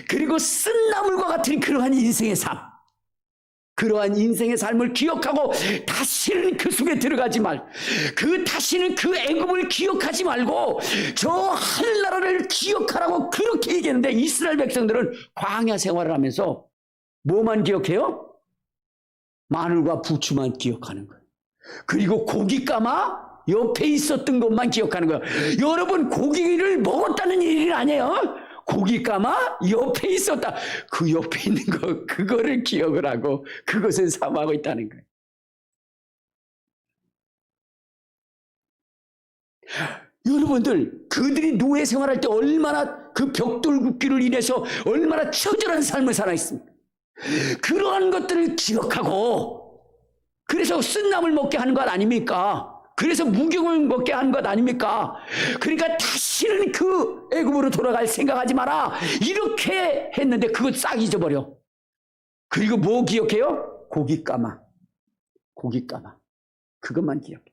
그리고 쓴나물과 같은 그러한 인생의 삶, 그러한 인생의 삶을 기억하고 다시는 그 속에 들어가지 말고, 다시는 그 애굽을 기억하지 말고 저 하늘나라를 기억하라고 그렇게 얘기했는데, 이스라엘 백성들은 광야 생활을 하면서 뭐만 기억해요? 마늘과 부추만 기억하는 거예요. 그리고 고기 까마 옆에 있었던 것만 기억하는 거예요. 여러분, 고기를 먹었다는 일이 아니에요. 고기 까마 옆에 있었다. 그 옆에 있는 거, 그거를 기억을 하고 그것을 삼하고 있다는 거예요. 여러분들, 그들이 노예 생활할 때 얼마나 그 벽돌 굽기를 인해서 얼마나 처절한 삶을 살아있습니까? 그러한 것들을 기억하고, 그래서 쓴나물 먹게 하는 것 아닙니까? 그래서 무교를 먹게 하는 것 아닙니까? 그러니까 다시는 그 애굽으로 돌아갈 생각하지 마라, 이렇게 했는데 그것 싹 잊어버려. 그리고 뭐 기억해요? 고기 까마 그것만 기억해.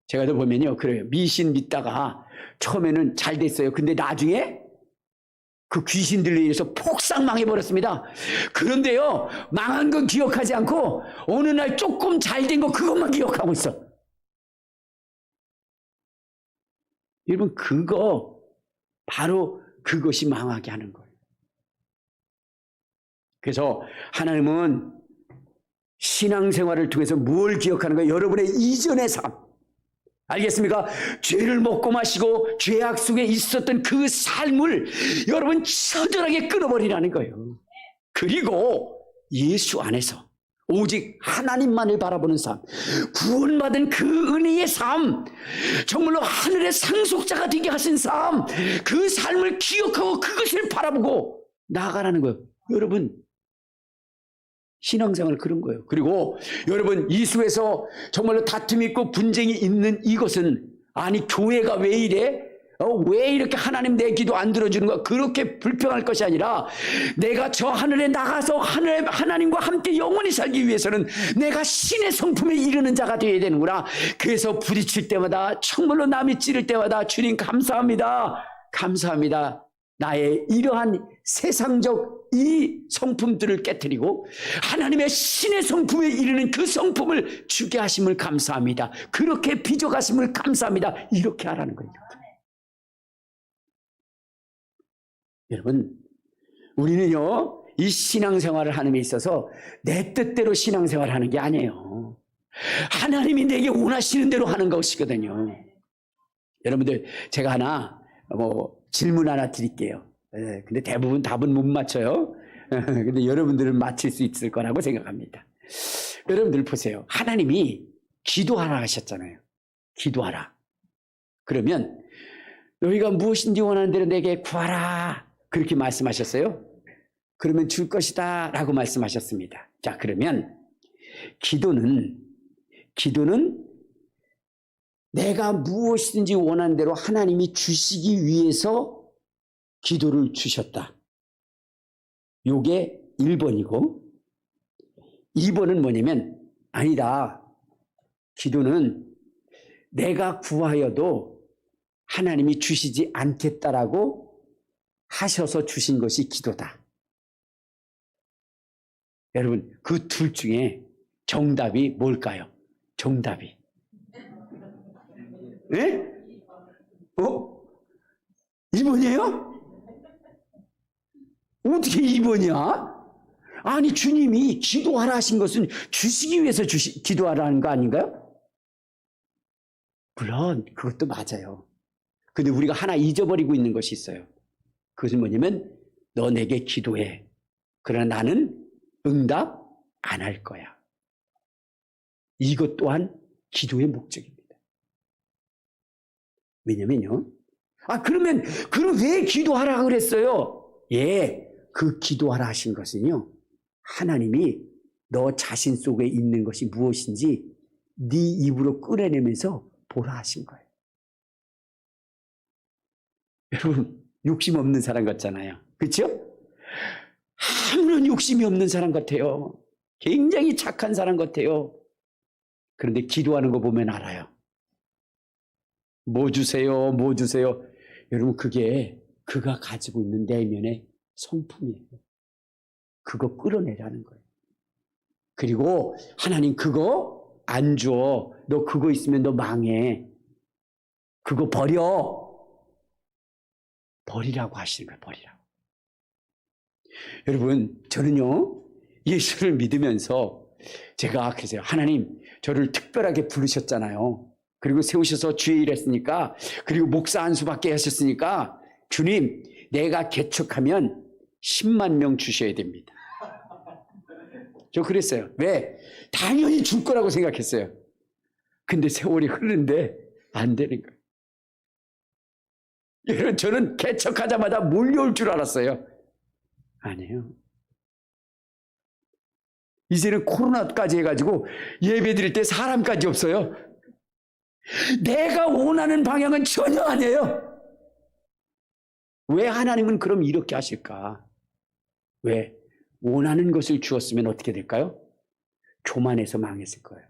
제가 더 보면요, 그래요. 미신 믿다가 처음에는 잘 됐어요. 근데 나중에 그 귀신들에 의해서 폭삭 망해버렸습니다. 그런데요, 망한 건 기억하지 않고 어느 날 조금 잘 된 거 그것만 기억하고 있어. 여러분, 바로 그것이 망하게 하는 거예요. 그래서 하나님은 신앙생활을 통해서 뭘 기억하는 거예요? 여러분의 이전의 삶, 알겠습니까? 죄를 먹고 마시고 죄악 속에 있었던 그 삶을 여러분 처절하게 끊어버리라는 거예요. 그리고 예수 안에서 오직 하나님만을 바라보는 삶, 구원받은 그 은혜의 삶, 정말로 하늘의 상속자가 되게 하신 삶, 그 삶을 기억하고 그것을 바라보고 나아가라는 거예요. 여러분, 신앙생활 그런 거예요. 그리고 여러분, 이 속에서 정말로 다툼이 있고 분쟁이 있는 이것은, 아니 교회가 왜 이래? 왜 이렇게 하나님 내 기도 안 들어주는 거야? 그렇게 불평할 것이 아니라, 내가 저 하늘에 나가서 하나님과 함께 영원히 살기 위해서는 내가 신의 성품에 이르는 자가 되어야 되는구나. 그래서 부딪힐 때마다, 정말로 남이 찌를 때마다 주님 감사합니다, 나의 이러한 세상적 이 성품들을 깨트리고 하나님의 신의 성품에 이르는 그 성품을 주게 하심을 감사합니다, 그렇게 빚어가심을 감사합니다, 이렇게 하라는 거예요. 여러분, 우리는요, 이 신앙생활을 하는 데 있어서 내 뜻대로 신앙생활을 하는 게 아니에요. 하나님이 내게 원하시는 대로 하는 것이거든요. 여러분들, 제가 하나 질문 하나 드릴게요. 근데 대부분 답은 못 맞춰요. 근데 여러분들은 맞힐 수 있을 거라고 생각합니다. 여러분들 보세요. 하나님이 기도하라 하셨잖아요. 기도하라. 그러면 너희가 무엇인지 원하는 대로 내게 구하라, 그렇게 말씀하셨어요. 그러면 줄 것이다 라고 말씀하셨습니다. 자, 그러면 기도는 내가 무엇이든지 원하는 대로 하나님이 주시기 위해서 기도를 주셨다. 요게 1번이고, 2번은 뭐냐면, 아니다, 기도는 내가 구하여도 하나님이 주시지 않겠다라고 하셔서 주신 것이 기도다. 여러분, 그 둘 중에 정답이 뭘까요? 정답이. 예? 2번이에요? 어떻게 2번이야? 아니, 주님이 기도하라 하신 것은 주시기 위해서 기도하라는 거 아닌가요? 물론 그것도 맞아요. 근데 우리가 하나 잊어버리고 있는 것이 있어요. 그것은 뭐냐면, 너 내게 기도해, 그러나 나는 응답 안 할 거야. 이것 또한 기도의 목적입니다. 왜냐면요, 그럼 왜 기도하라 그랬어요? 예, 그 기도하라 하신 것은요, 하나님이 너 자신 속에 있는 것이 무엇인지 네 입으로 끌어내면서 보라 하신 거예요. 여러분, 욕심 없는 사람 같잖아요. 그렇죠? 아무런 욕심이 없는 사람 같아요. 굉장히 착한 사람 같아요. 그런데 기도하는 거 보면 알아요. 뭐 주세요, 뭐 주세요. 여러분, 그게 그가 가지고 있는 내면의 성품이에요. 그거 끌어내라는 거예요. 그리고 하나님 그거 안 줘. 너 그거 있으면 너 망해. 그거 버려. 버리라고 하시는 거예요. 버리라고. 여러분, 저는요, 예수를 믿으면서 제가 그랬어요. 하나님, 저를 특별하게 부르셨잖아요. 그리고 세우셔서 주의 일 했으니까, 그리고 목사 한 수밖에 하셨으니까, 주님, 내가 개척하면 10만 명 주셔야 됩니다. 저 그랬어요. 왜? 당연히 줄 거라고 생각했어요. 근데 세월이 흐르는데 안 되는 거예요. 여러분, 저는 개척하자마자 몰려올 줄 알았어요. 아니에요. 이제는 코로나까지 해가지고 예배 드릴 때 사람까지 없어요. 내가 원하는 방향은 전혀 아니에요. 왜 하나님은 그럼 이렇게 하실까? 왜? 원하는 것을 주었으면 어떻게 될까요? 교만해서 망했을 거예요.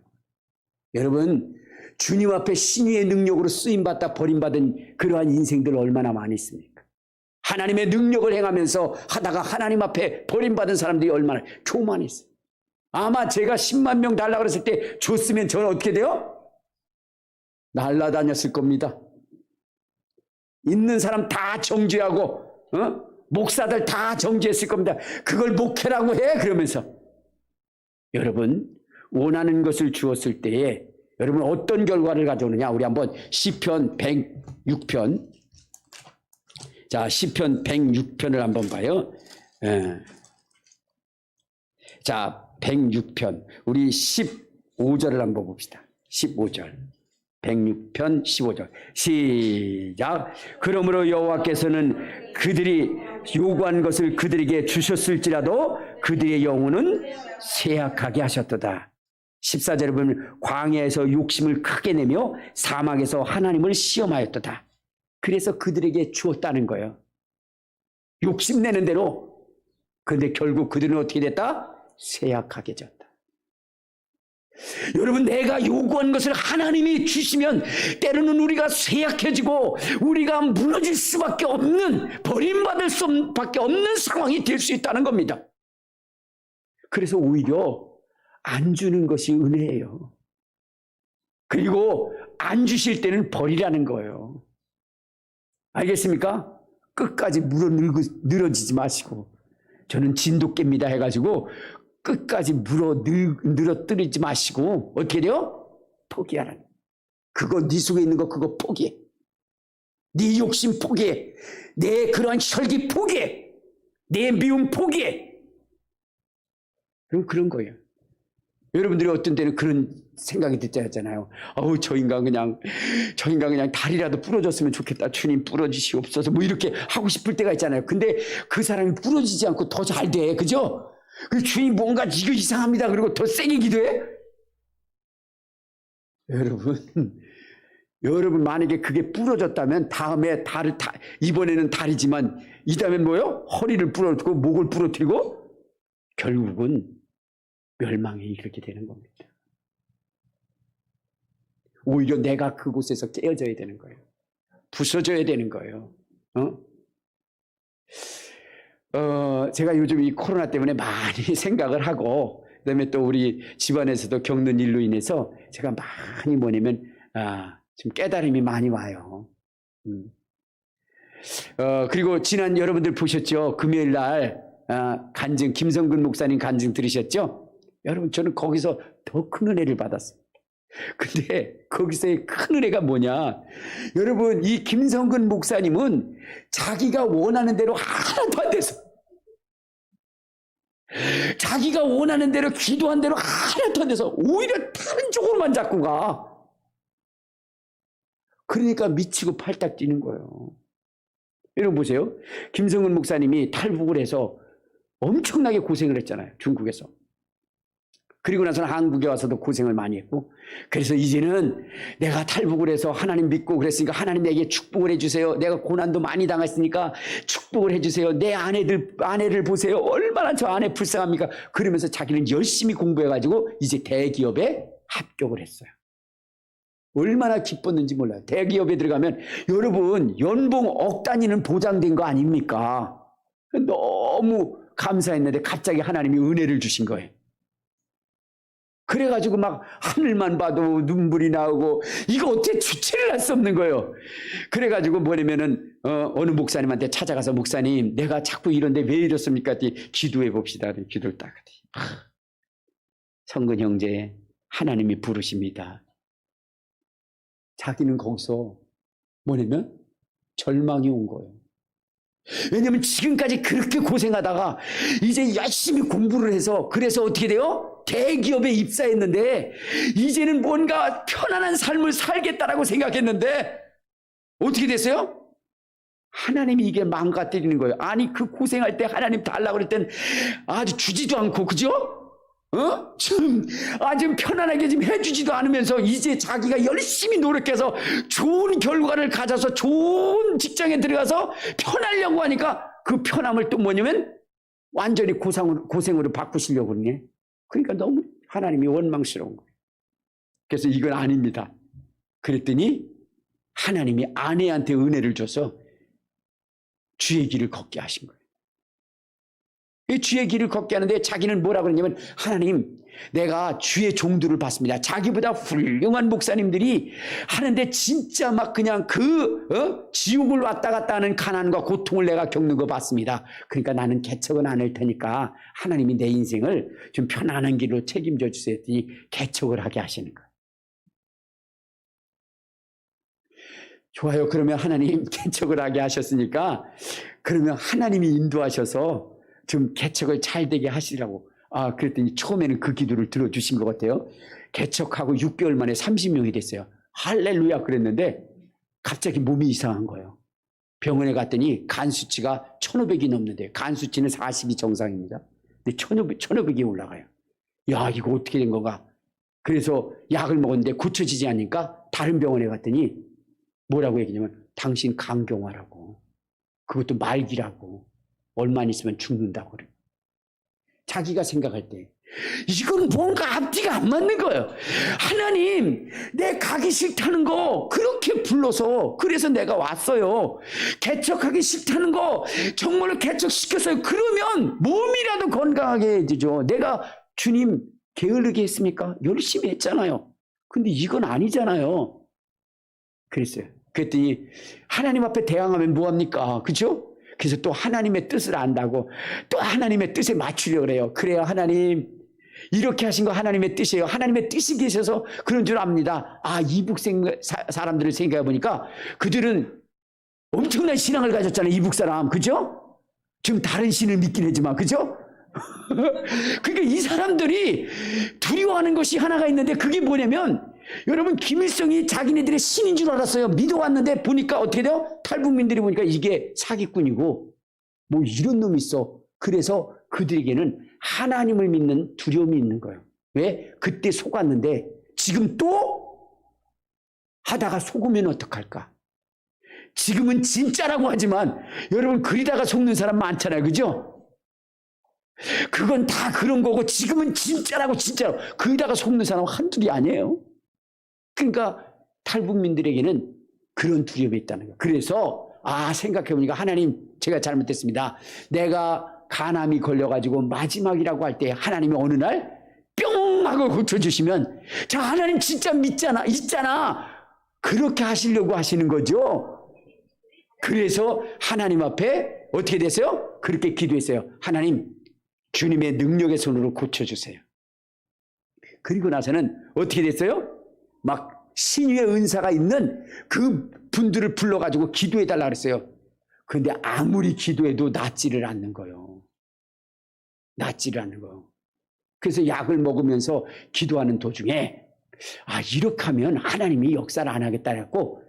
여러분, 주님 앞에 신유의 능력으로 쓰임받다 버림받은 그러한 인생들 얼마나 많이 있습니까? 하나님의 능력을 행하면서 하다가 하나님 앞에 버림받은 사람들이 얼마나 교만했어요. 아마 제가 10만 명 달라고 그랬을 때 줬으면 저는 어떻게 돼요? 날라다녔을 겁니다. 있는 사람 다 정죄하고 목사들 다 정죄했을 겁니다. 그걸 목회라고 해? 그러면서. 여러분, 원하는 것을 주었을 때에 여러분 어떤 결과를 가져오느냐? 우리 한번 시편 106편. 자, 시편 106편을 한번 봐요. 자, 106편. 우리 15절을 한번 봅시다. 15절. 106편 15절. 시작. 그러므로 여호와께서는 그들이 요구한 것을 그들에게 주셨을지라도 그들의 영혼은 쇠약하게 하셨도다. 14절에 보면 광야에서 욕심을 크게 내며 사막에서 하나님을 시험하였도다. 그래서 그들에게 주었다는 거예요. 욕심내는 대로. 그런데 결국 그들은 어떻게 됐다? 쇠약하게 졌다. 여러분, 내가 요구한 것을 하나님이 주시면 때로는 우리가 쇠약해지고 우리가 무너질 수밖에 없는, 버림받을 수밖에 없는 상황이 될 수 있다는 겁니다. 그래서 오히려 안 주는 것이 은혜예요. 그리고 안 주실 때는 버리라는 거예요. 알겠습니까? 끝까지 늘어지지 마시고, 저는 진돗개입니다 해가지고 끝까지 늘어뜨리지 마시고 어떻게 돼요? 포기하라는. 그거 네 속에 있는 거 그거 포기해. 네 욕심 포기해. 내 그런 혈기 포기해. 내 미움 포기해. 그럼 그런 거예요. 여러분들이 어떤 때는 그런 생각이 듣잖아요. 저 인간 그냥 다리라도 부러졌으면 좋겠다. 주님 부러지시옵소서. 뭐 이렇게 하고 싶을 때가 있잖아요. 근데 그 사람이 부러지지 않고 더 잘 돼. 그죠? 그 주님 뭔가 이거 이상합니다. 그리고 더 세게 기도해? 여러분 만약에 그게 부러졌다면 다음에 이번에는 다리지만 이 다음엔 뭐요? 허리를 부러뜨고 목을 부러뜨리고 결국은 멸망에 이렇게 되는 겁니다. 오히려 내가 그곳에서 깨어져야 되는 거예요. 부서져야 되는 거예요. 제가 요즘 이 코로나 때문에 많이 생각을 하고, 그 다음에 또 우리 집안에서도 겪는 일로 인해서 제가 많이 뭐냐면, 지금 깨달음이 많이 와요. 그리고 지난 여러분들 보셨죠? 금요일 날, 간증, 김성근 목사님 간증 들으셨죠? 여러분, 저는 거기서 더 큰 은혜를 받았어요. 근데 거기서의 큰 은혜가 뭐냐? 여러분, 이 김성근 목사님은 자기가 원하는 대로 하나도 안 돼서, 자기가 원하는 대로 기도한 대로 하나도 안 돼서 오히려 다른 쪽으로만 자꾸 가. 그러니까 미치고 팔딱 뛰는 거예요. 여러분 보세요. 김성은 목사님이 탈북을 해서 엄청나게 고생을 했잖아요. 중국에서. 그리고 나서는 한국에 와서도 고생을 많이 했고, 그래서 이제는 내가 탈북을 해서 하나님 믿고 그랬으니까 하나님 내게 축복을 해주세요. 내가 고난도 많이 당했으니까 축복을 해주세요. 내 아내를 보세요. 얼마나 저 아내 불쌍합니까? 그러면서 자기는 열심히 공부해가지고 이제 대기업에 합격을 했어요. 얼마나 기뻤는지 몰라요. 대기업에 들어가면 여러분 연봉 억 단위는 보장된 거 아닙니까? 너무 감사했는데 갑자기 하나님이 은혜를 주신 거예요. 그래가지고 막 하늘만 봐도 눈물이 나오고 이거 어떻게 주체를 할 수 없는 거예요. 그래가지고 뭐냐면은 어느 목사님한테 찾아가서 목사님 내가 자꾸 이런데 왜 이렇습니까? 기도해 봅시다. 기도를 딱 하더니 성근 형제 하나님이 부르십니다. 자기는 거기서 뭐냐면 절망이 온 거예요. 왜냐하면 지금까지 그렇게 고생하다가 이제 열심히 공부를 해서 그래서 어떻게 돼요? 대기업에 입사했는데 이제는 뭔가 편안한 삶을 살겠다라고 생각했는데 어떻게 됐어요? 하나님이 이게 망가뜨리는 거예요. 아니 그 고생할 때 하나님 달라고 그럴 땐 아주 주지도 않고 그죠? 좀 아주 편안하게 좀 해주지도 않으면서 이제 자기가 열심히 노력해서 좋은 결과를 가져서 좋은 직장에 들어가서 편하려고 하니까 그 편함을 또 뭐냐면 완전히 고생으로 바꾸시려고 그러네. 그러니까 너무 하나님이 원망스러운 거예요. 그래서 이건 아닙니다. 그랬더니 하나님이 아내한테 은혜를 줘서 주의 길을 걷게 하신 거예요. 주의 길을 걷게 하는데 자기는 뭐라고 그러냐면 하나님 내가 주의 종들을 봤습니다. 자기보다 훌륭한 목사님들이 하는데 진짜 막 그냥 지옥을 왔다 갔다 하는 가난과 고통을 내가 겪는 거 봤습니다. 그러니까 나는 개척은 안 할 테니까 하나님이 내 인생을 좀 편안한 길로 책임져 주세요 했더니 개척을 하게 하시는 거예요. 좋아요. 그러면 하나님 개척을 하게 하셨으니까 그러면 하나님이 인도하셔서 좀 개척을 잘 되게 하시라고. 그랬더니 처음에는 그 기도를 들어주신 것 같아요. 개척하고 6개월 만에 30명이 됐어요. 할렐루야 그랬는데 갑자기 몸이 이상한 거예요. 병원에 갔더니 간 수치가 1500이 넘는데 간 수치는 40이 정상입니다. 근데 1500이 올라가요. 야 이거 어떻게 된 건가. 그래서 약을 먹었는데 고쳐지지 않으니까 다른 병원에 갔더니 뭐라고 얘기냐면 당신 간경화라고 그것도 말기라고 얼마 안 있으면 죽는다고 그래요. 자기가 생각할 때 이건 뭔가 앞뒤가 안 맞는 거예요. 하나님 내 가기 싫다는 거 그렇게 불러서 그래서 내가 왔어요. 개척하기 싫다는 거 정말로 개척시켰어요. 그러면 몸이라도 건강하게 해주죠. 내가 주님 게으르게 했습니까? 열심히 했잖아요. 근데 이건 아니잖아요. 그랬어요. 그랬더니 하나님 앞에 대항하면 뭐합니까? 그죠? 그래서 또 하나님의 뜻을 안다고 또 하나님의 뜻에 맞추려고 그래요. 그래요. 하나님 이렇게 하신 거 하나님의 뜻이에요. 하나님의 뜻이 계셔서 그런 줄 압니다. 이북 사람들을 생각해 보니까 그들은 엄청난 신앙을 가졌잖아요. 이북 사람. 그죠? 좀 다른 신을 믿긴 하지만 그죠? 그러니까 이 사람들이 두려워하는 것이 하나가 있는데 그게 뭐냐면 여러분 김일성이 자기네들의 신인 줄 알았어요. 믿어왔는데 보니까 어떻게 돼요? 탈북민들이 보니까 이게 사기꾼이고 뭐 이런 놈이 있어. 그래서 그들에게는 하나님을 믿는 두려움이 있는 거예요. 왜? 그때 속았는데 지금 또 하다가 속으면 어떡할까? 지금은 진짜라고 하지만 여러분 그리다가 속는 사람 많잖아요. 그죠? 그건 다 그런 거고 지금은 진짜라고 진짜로 그리다가 속는 사람 한둘이 아니에요. 그러니까 탈북민들에게는 그런 두려움이 있다는 거예요. 그래서 생각해보니까 하나님 제가 잘못했습니다. 내가 간암이 걸려가지고 마지막이라고 할 때 하나님이 어느 날 뿅 하고 고쳐주시면 자 하나님 진짜 있잖아 그렇게 하시려고 하시는 거죠. 그래서 하나님 앞에 어떻게 됐어요? 그렇게 기도했어요. 하나님 주님의 능력의 손으로 고쳐주세요. 그리고 나서는 어떻게 됐어요? 막 신유의 은사가 있는 그 분들을 불러가지고 기도해달라 그랬어요. 그런데 아무리 기도해도 낫지를 않는 거예요. 낫지를 않는 거예요. 그래서 약을 먹으면서 기도하는 도중에 이렇게 하면 하나님이 역사를 안 하겠다 했고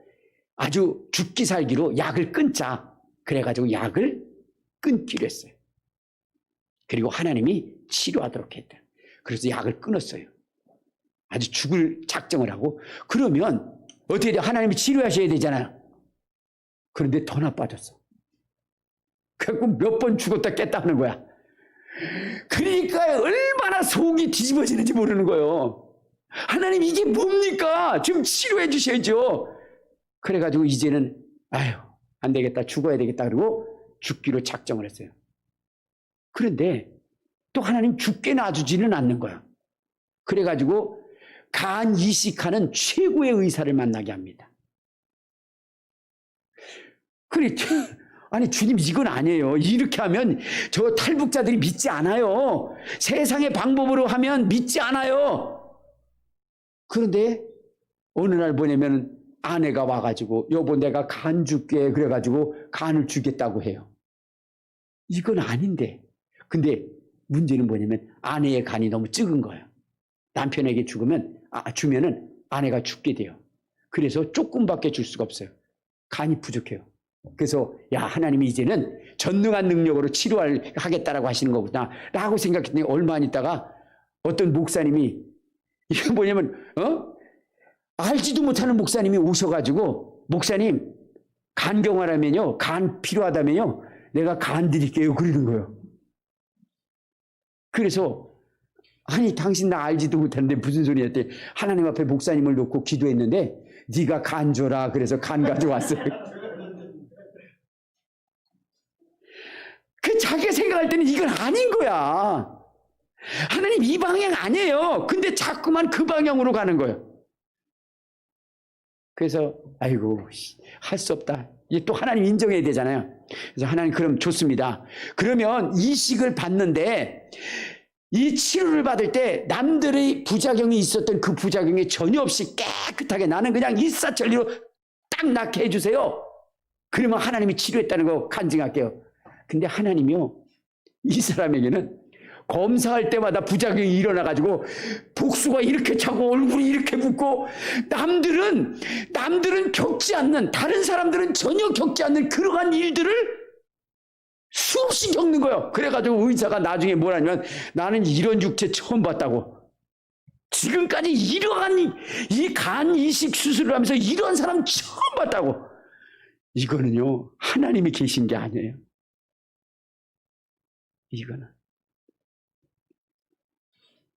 아주 죽기 살기로 약을 끊자. 그래가지고 약을 끊기로 했어요. 그리고 하나님이 치료하도록 했다. 그래서 약을 끊었어요. 아주 죽을 작정을 하고. 그러면 어떻게 돼요? 하나님이 치료하셔야 되잖아요. 그런데 더 나빠졌어. 그래서 몇 번 죽었다 깼다 하는 거야. 그러니까 얼마나 속이 뒤집어지는지 모르는 거예요. 하나님 이게 뭡니까? 좀 치료해 주셔야죠. 그래가지고 이제는 아유 안 되겠다, 죽어야 되겠다. 그리고 죽기로 작정을 했어요. 그런데 또 하나님 죽게 놔주지는 않는 거야. 그래가지고 간 이식하는 최고의 의사를 만나게 합니다. 그래, 아니 주님 이건 아니에요. 이렇게 하면 저 탈북자들이 믿지 않아요. 세상의 방법으로 하면 믿지 않아요. 그런데 어느 날 뭐냐면 아내가 와가지고 여보 내가 간 줄게 그래가지고 간을 주겠다고 해요. 이건 아닌데. 근데 문제는 뭐냐면 아내의 간이 너무 적은 거예요. 남편에게 주면은 아내가 죽게 돼요. 그래서 조금밖에 줄 수가 없어요. 간이 부족해요. 그래서 야 하나님이 이제는 전능한 능력으로 치료하겠다라고 하시는 거구나 라고 생각했더니 얼마 안 있다가 어떤 목사님이 이게 뭐냐면 알지도 못하는 목사님이 오셔가지고 목사님 간경화라면요 간 필요하다면요 내가 간 드릴게요 그러는 거예요. 그래서 아니 당신 나 알지도 못하는데 무슨 소리 했대. 하나님 앞에 목사님을 놓고 기도했는데 네가 간 줘라 그래서 간 가져왔어요. 그 자기가 생각할 때는 이건 아닌 거야. 하나님 이 방향 아니에요. 근데 자꾸만 그 방향으로 가는 거예요. 그래서 아이고 할 수 없다. 이제 또 하나님 인정해야 되잖아요. 그래서 하나님 그럼 좋습니다. 그러면 이식을 받는데 이 치료를 받을 때 남들의 부작용이 있었던 그 부작용이 전혀 없이 깨끗하게 나는 그냥 일사천리로 딱 낫게 해주세요. 그러면 하나님이 치료했다는 거 간증할게요. 근데 하나님이요 이 사람에게는 검사할 때마다 부작용이 일어나가지고 복수가 이렇게 차고 얼굴이 이렇게 붓고 남들은 겪지 않는 다른 사람들은 전혀 겪지 않는 그러한 일들을 수없이 겪는 거예요. 그래가지고 의사가 나중에 뭐라냐면 나는 이런 육체 처음 봤다고. 지금까지 이러한 이 간 이식 수술을 하면서 이런 사람 처음 봤다고. 이거는요 하나님이 계신 게 아니에요. 이거는.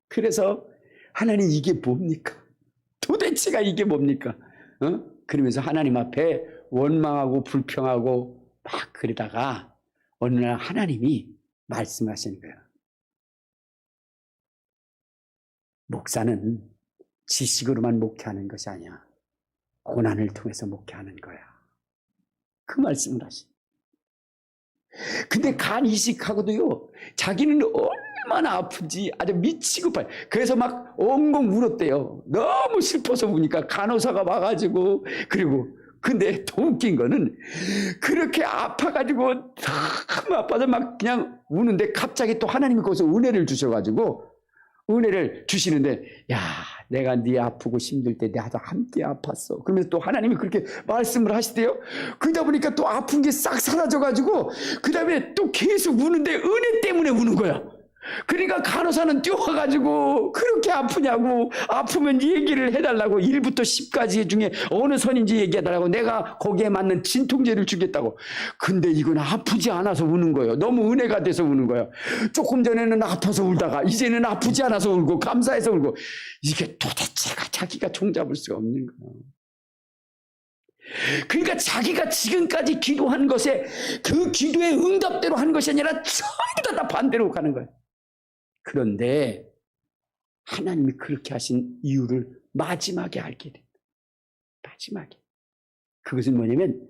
그래서 하나님 이게 뭡니까? 도대체가 이게 뭡니까? 그러면서 하나님 앞에 원망하고 불평하고 막 그러다가 어느 날 하나님이 말씀하시는 거예요. 목사는 지식으로만 목회하는 것이 아니야. 고난을 통해서 목회하는 거야. 그 말씀을 하시는. 근데 간 이식하고도요 자기는 얼마나 아픈지 아주 미치고 팔. 그래서 막 엉엉 울었대요. 너무 슬퍼서 우니까 간호사가 와가지고 그리고 근데 더 웃긴 거는 그렇게 아파가지고 너무 아파서 막 그냥 우는데 갑자기 또 하나님이 거기서 은혜를 주셔가지고 은혜를 주시는데 야 내가 네 아프고 힘들 때 나도 함께 아팠어. 그러면서 또 하나님이 그렇게 말씀을 하시대요. 그러다 보니까 또 아픈 게 싹 사라져가지고 그 다음에 또 계속 우는데 은혜 때문에 우는 거야. 그러니까 간호사는 뛰어와가지고 그렇게 아프냐고 아프면 얘기를 해달라고 1부터 10까지 중에 어느 선인지 얘기해달라고 내가 거기에 맞는 진통제를 주겠다고. 근데 이건 아프지 않아서 우는 거예요. 너무 은혜가 돼서 우는 거예요. 조금 전에는 아파서 울다가 이제는 아프지 않아서 울고 감사해서 울고. 이게 도대체가 자기가 종잡을 수가 없는 거예요. 그러니까 자기가 지금까지 기도한 것에 그 기도의 응답대로 한 것이 아니라 전부 다 반대로 가는 거예요. 그런데 하나님이 그렇게 하신 이유를 마지막에 알게 됩니다. 마지막에. 그것은 뭐냐면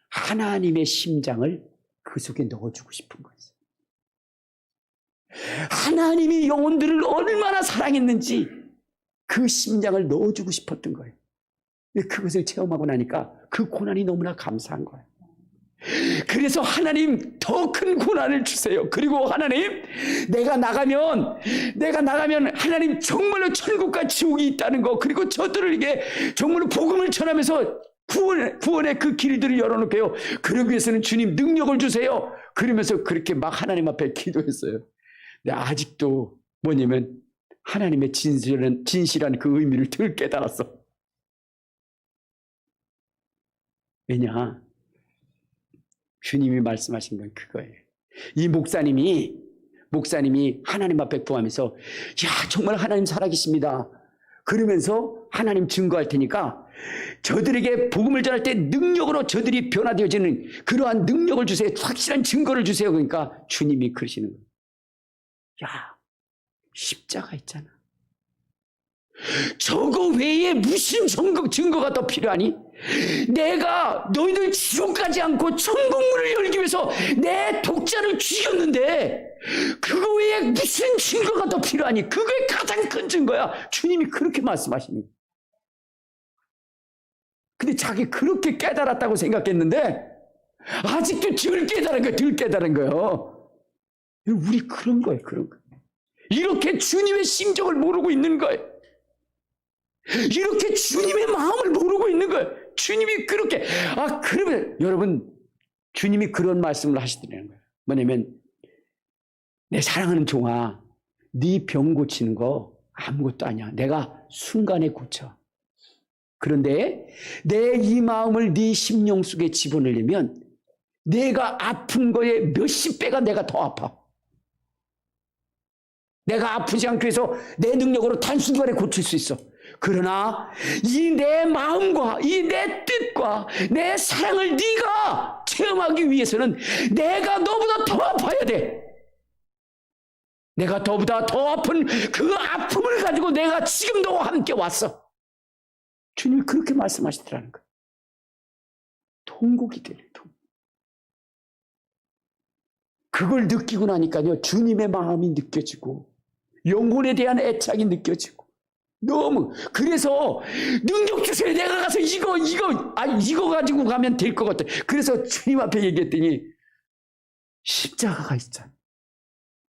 하나님의 심장을 그 속에 넣어주고 싶은 거예요. 하나님이 영혼들을 얼마나 사랑했는지 그 심장을 넣어주고 싶었던 거예요. 그것을 체험하고 나니까 그 고난이 너무나 감사한 거예요. 그래서 하나님 더 큰 고난을 주세요. 그리고 하나님 내가 나가면 하나님 정말로 천국과 지옥이 있다는 거, 그리고 저들에게 정말로 복음을 전하면서 구원의 그 길들을 열어놓게요. 그러기 위해서는 주님 능력을 주세요. 그러면서 그렇게 막 하나님 앞에 기도했어요. 근데 아직도 뭐냐면 하나님의 진실한 그 의미를 덜 깨달았어. 왜냐? 주님이 말씀하신 건 그거예요. 이 목사님이 하나님 앞에 구하면서 야 정말 하나님 살아계십니다. 그러면서 하나님 증거할 테니까 저들에게 복음을 전할 때 능력으로 저들이 변화되어지는 그러한 능력을 주세요. 확실한 증거를 주세요. 그러니까 주님이 그러시는 거예요. 야 십자가 있잖아. 저거 외에 무슨 증거가 더 필요하니? 내가 너희들 지옥까지 않고 천국문을 열기 위해서 내 독자를 죽였는데 그거 외에 무슨 증거가 더 필요하니? 그게 가장 큰 증거야. 주님이 그렇게 말씀하시는 거예요. 근데 자기 그렇게 깨달았다고 생각했는데 아직도 덜 깨달은 거예요. 우리 그런 거예요. 이렇게 주님의 심정을 모르고 있는 거예요. 이렇게 주님의 마음을 모르고 있는 거예요. 주님이 그렇게 그러면 여러분 주님이 그런 말씀을 하시더라는 거예요. 뭐냐면 내 사랑하는 종아 네 병 고치는 거 아무것도 아니야. 내가 순간에 고쳐. 그런데 내 이 마음을 네 심령 속에 집어넣으려면 내가 아픈 거에 몇십 배가 내가 더 아파. 내가 아프지 않기 위해서 내 능력으로 단순간에 고칠 수 있어. 그러나 이 내 마음과 이 내 뜻과 내 사랑을 네가 체험하기 위해서는 내가 너보다 더 아파야 돼. 내가 너보다 더 아픈 그 아픔을 가지고 내가 지금 너와 함께 왔어. 주님이 그렇게 말씀하시더라는 거예요. 통곡이 들려요. 그걸 느끼고 나니까요 주님의 마음이 느껴지고 영혼에 대한 애착이 느껴지고 너무 그래서 능력 주세요. 내가 가서 이거 가지고 가면 될 것 같아. 그래서 주님 앞에 얘기했더니 십자가가 있잖아.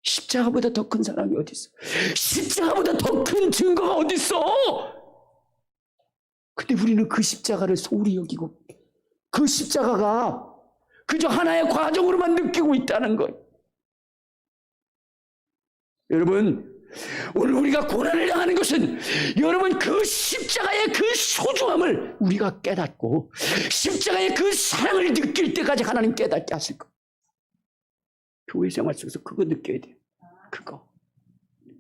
십자가보다 더 큰 사랑이 어디 있어? 십자가보다 더 큰 증거가 어디 있어? 근데 우리는 그 십자가를 소홀히 여기고 그 십자가가 그저 하나의 과정으로만 느끼고 있다는 거예요. 여러분 오늘 우리가 고난을 당하는 것은 여러분 그 십자가의 그 소중함을 우리가 깨닫고 십자가의 그 사랑을 느낄 때까지 하나님 깨닫게 하실 거예요. 교회 생활 속에서 그거 느껴야 돼요. 그거.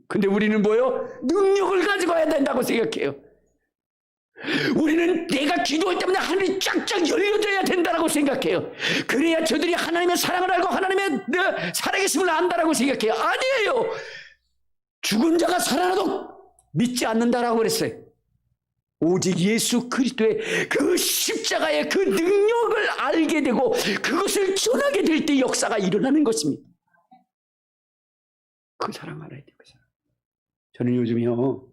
근데 우리는 뭐요? 능력을 가지고 해야 된다고 생각해요. 우리는 내가 기도할 때마다 하늘이 쫙쫙 열려져야 된다고 생각해요. 그래야 저들이 하나님의 사랑을 알고 하나님의 살아계심을 안다라고 생각해요. 아니에요. 죽은 자가 살아나도 믿지 않는다라고 그랬어요. 오직 예수 그리스도의 그 십자가의 그 능력을 알게 되고 그것을 전하게 될 때 역사가 일어나는 것입니다. 그 사랑 알아야 돼요. 그 사랑. 저는 요즘요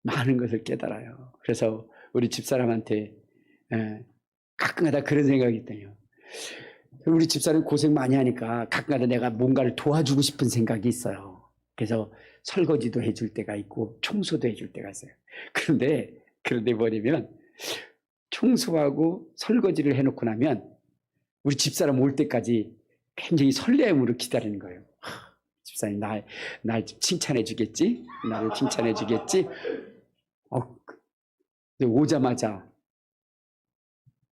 많은 것을 깨달아요. 그래서 우리 집사람한테 가끔가다 그런 생각이 있대요. 우리 집사람 고생 많이 하니까 가끔가다 내가 뭔가를 도와주고 싶은 생각이 있어요. 그래서 설거지도 해줄 때가 있고 청소도 해줄 때가 있어요. 그런데 뭐냐면 청소하고 설거지를 해놓고 나면 우리 집사람 올 때까지 굉장히 설레임으로 기다리는 거예요. 집사님 날 칭찬해 주겠지? 나를 칭찬해 주겠지? 오자마자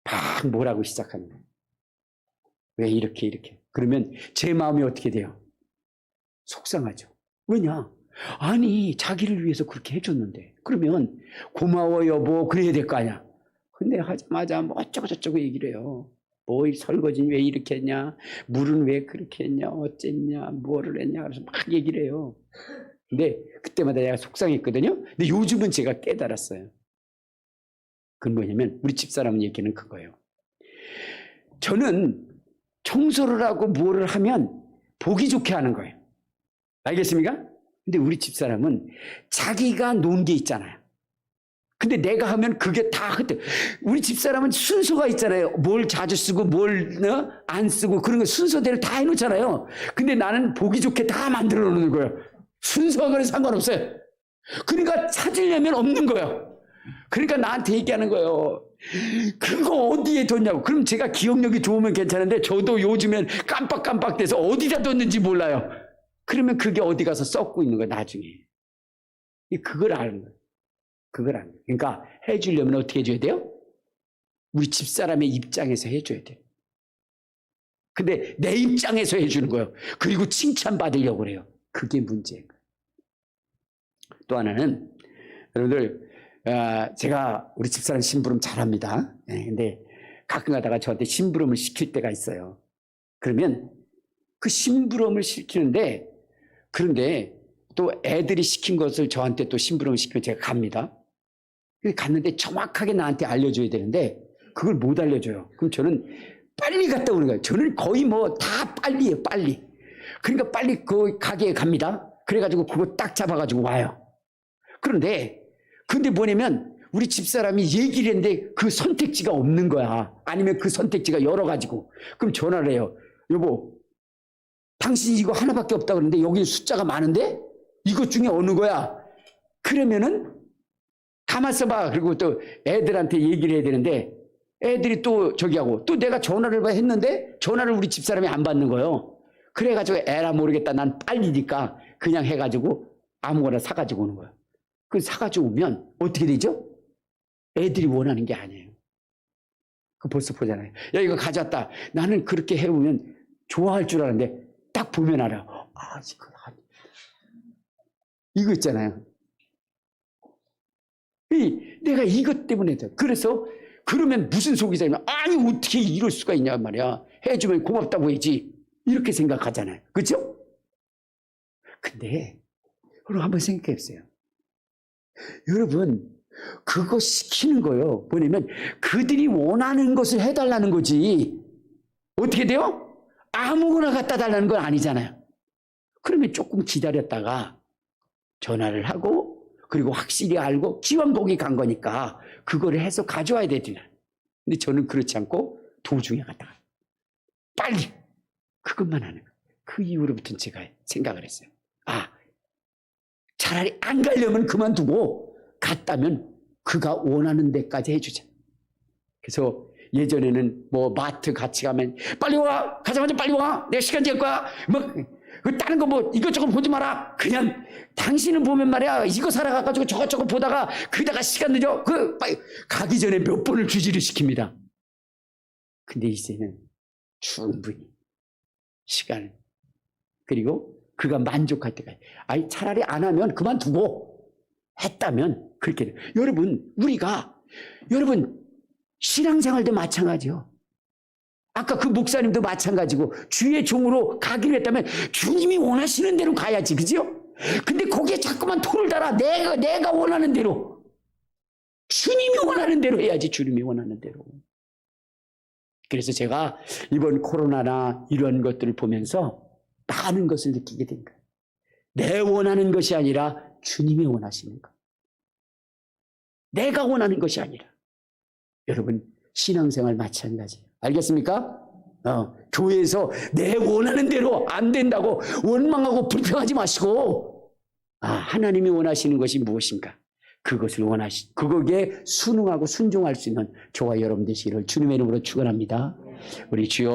막 뭐라고 시작하는 거예요. 왜 이렇게 그러면 제 마음이 어떻게 돼요? 속상하죠. 왜냐? 아니 자기를 위해서 그렇게 해줬는데 그러면 고마워 여보 그래야 될 거 아니야. 근데 하자마자 뭐 어쩌고 저쩌고 얘기를 해요. 뭐 설거지는 왜 이렇게 했냐, 물은 왜 그렇게 했냐, 어쨌냐, 뭐를 했냐, 그래서 막 얘기를 해요. 근데 그때마다 내가 속상했거든요. 근데 요즘은 제가 깨달았어요. 그건 뭐냐면 우리 집사람 얘기는 그거예요. 저는 청소를 하고 뭐를 하면 보기 좋게 하는 거예요. 알겠습니까? 근데 우리 집사람은 자기가 놓은 게 있잖아요. 근데 내가 하면 그게 다 우리 집사람은 순서가 있잖아요. 뭘 자주 쓰고 뭘 안 쓰고 그런 거 순서대로 다 해놓잖아요. 근데 나는 보기 좋게 다 만들어 놓는 거예요. 순서하고는 상관없어요. 그러니까 찾으려면 없는 거예요. 그러니까 나한테 얘기하는 거예요. 그거 어디에 뒀냐고. 그럼 제가 기억력이 좋으면 괜찮은데 저도 요즘엔 깜빡깜빡 돼서 어디다 뒀는지 몰라요. 그러면 그게 어디 가서 썩고 있는 거예요, 나중에. 그걸 아는 거예요. 그걸 아는 거예요. 그러니까 해주려면 어떻게 해줘야 돼요? 우리 집사람의 입장에서 해줘야 돼요. 근데 내 입장에서 해주는 거예요. 그리고 칭찬받으려고 그래요. 그게 문제인 거예요. 또 하나는, 여러분들, 제가 우리 집사람 심부름 잘합니다. 근데 가끔 가다가 저한테 심부름을 시킬 때가 있어요. 그러면 그 심부름을 시키는데, 그런데 또 애들이 시킨 것을 저한테 또 심부름을 시키면 제가 갑니다. 갔는데 정확하게 나한테 알려줘야 되는데 그걸 못 알려줘요. 그럼 저는 빨리 갔다 오는 거예요. 저는 거의 뭐 다 빨리예요, 빨리. 그러니까 빨리 그 가게에 갑니다. 그래가지고 그거 딱 잡아가지고 와요. 근데 뭐냐면 우리 집사람이 얘기를 했는데 그 선택지가 없는 거야. 아니면 그 선택지가 여러 가지고. 그럼 전화를 해요. 여보, 당신이 이거 하나밖에 없다 그러는데 여기 숫자가 많은데 이것 중에 어느 거야? 그러면은 가만 있어봐. 그리고 또 애들한테 얘기를 해야 되는데 애들이 또 저기하고 또 내가 전화를 했는데 전화를 우리 집사람이 안 받는 거예요. 그래가지고 에라 모르겠다. 난 빨리니까 그냥 해가지고 아무거나 사가지고 오는 거예요. 그 사가지고 오면 어떻게 되죠? 애들이 원하는 게 아니에요. 그 벌써 보잖아요. 야, 이거 가져왔다. 나는 그렇게 해보면 좋아할 줄 알았는데 딱 보면 알아. 아, 이거 있잖아요. 내가 이것 때문에 그래서 그러면 무슨 속이 상하면 아니 어떻게 이럴 수가 있냐 말이야. 해주면 고맙다고 해야지. 이렇게 생각하잖아요. 그렇죠? 근데 여러분 한번 생각해 보세요. 여러분 그거 시키는 거요. 뭐냐면 그들이 원하는 것을 해달라는 거지. 어떻게 돼요? 아무거나 갖다 달라는 건 아니잖아요. 그러면 조금 기다렸다가 전화를 하고 그리고 확실히 알고 기왕 거기 간 거니까 그거를 해서 가져와야 되잖아요. 근데 저는 그렇지 않고 도중에 갔다가 빨리 그것만 하는 거예요. 그 이후로부터는 제가 생각을 했어요. 아, 차라리 안 가려면 그만두고 갔다면 그가 원하는 데까지 해주자. 그래서 예전에는 뭐 마트 같이 가면 빨리 와, 가자마자 빨리 와, 내가 시간 잴 거야. 뭐 다른 거 뭐 이것저것 보지 마라. 그냥 당신은 보면 말이야 이거 사러 가가지고 저것저것 보다가 그다가 시간 늦어. 빨리 가기 전에 몇 번을 주지를 시킵니다. 근데 이제는 충분히 시간을 그리고 그가 만족할 때까지. 아니 차라리 안 하면 그만두고 했다면 그렇게 돼요. 여러분 신앙생활도 마찬가지요. 아까 그 목사님도 마찬가지고 주의 종으로 가기로 했다면 주님이 원하시는 대로 가야지, 그죠? 근데 거기에 자꾸만 토를 달아. 내가 원하는 대로. 주님이 원하는 대로 해야지, 주님이 원하는 대로. 그래서 제가 이번 코로나나 이런 것들을 보면서 많은 것을 느끼게 된 거예요. 내 원하는 것이 아니라 주님이 원하시는 것. 내가 원하는 것이 아니라. 여러분 신앙생활 마찬가지예요. 알겠습니까? 교회에서 내 원하는 대로 안 된다고 원망하고 불평하지 마시고 하나님이 원하시는 것이 무엇인가? 그것을 그거기에 순응하고 순종할 수 있는 저와 여러분 되시기를 주님의 이름으로 축원합니다. 우리 주여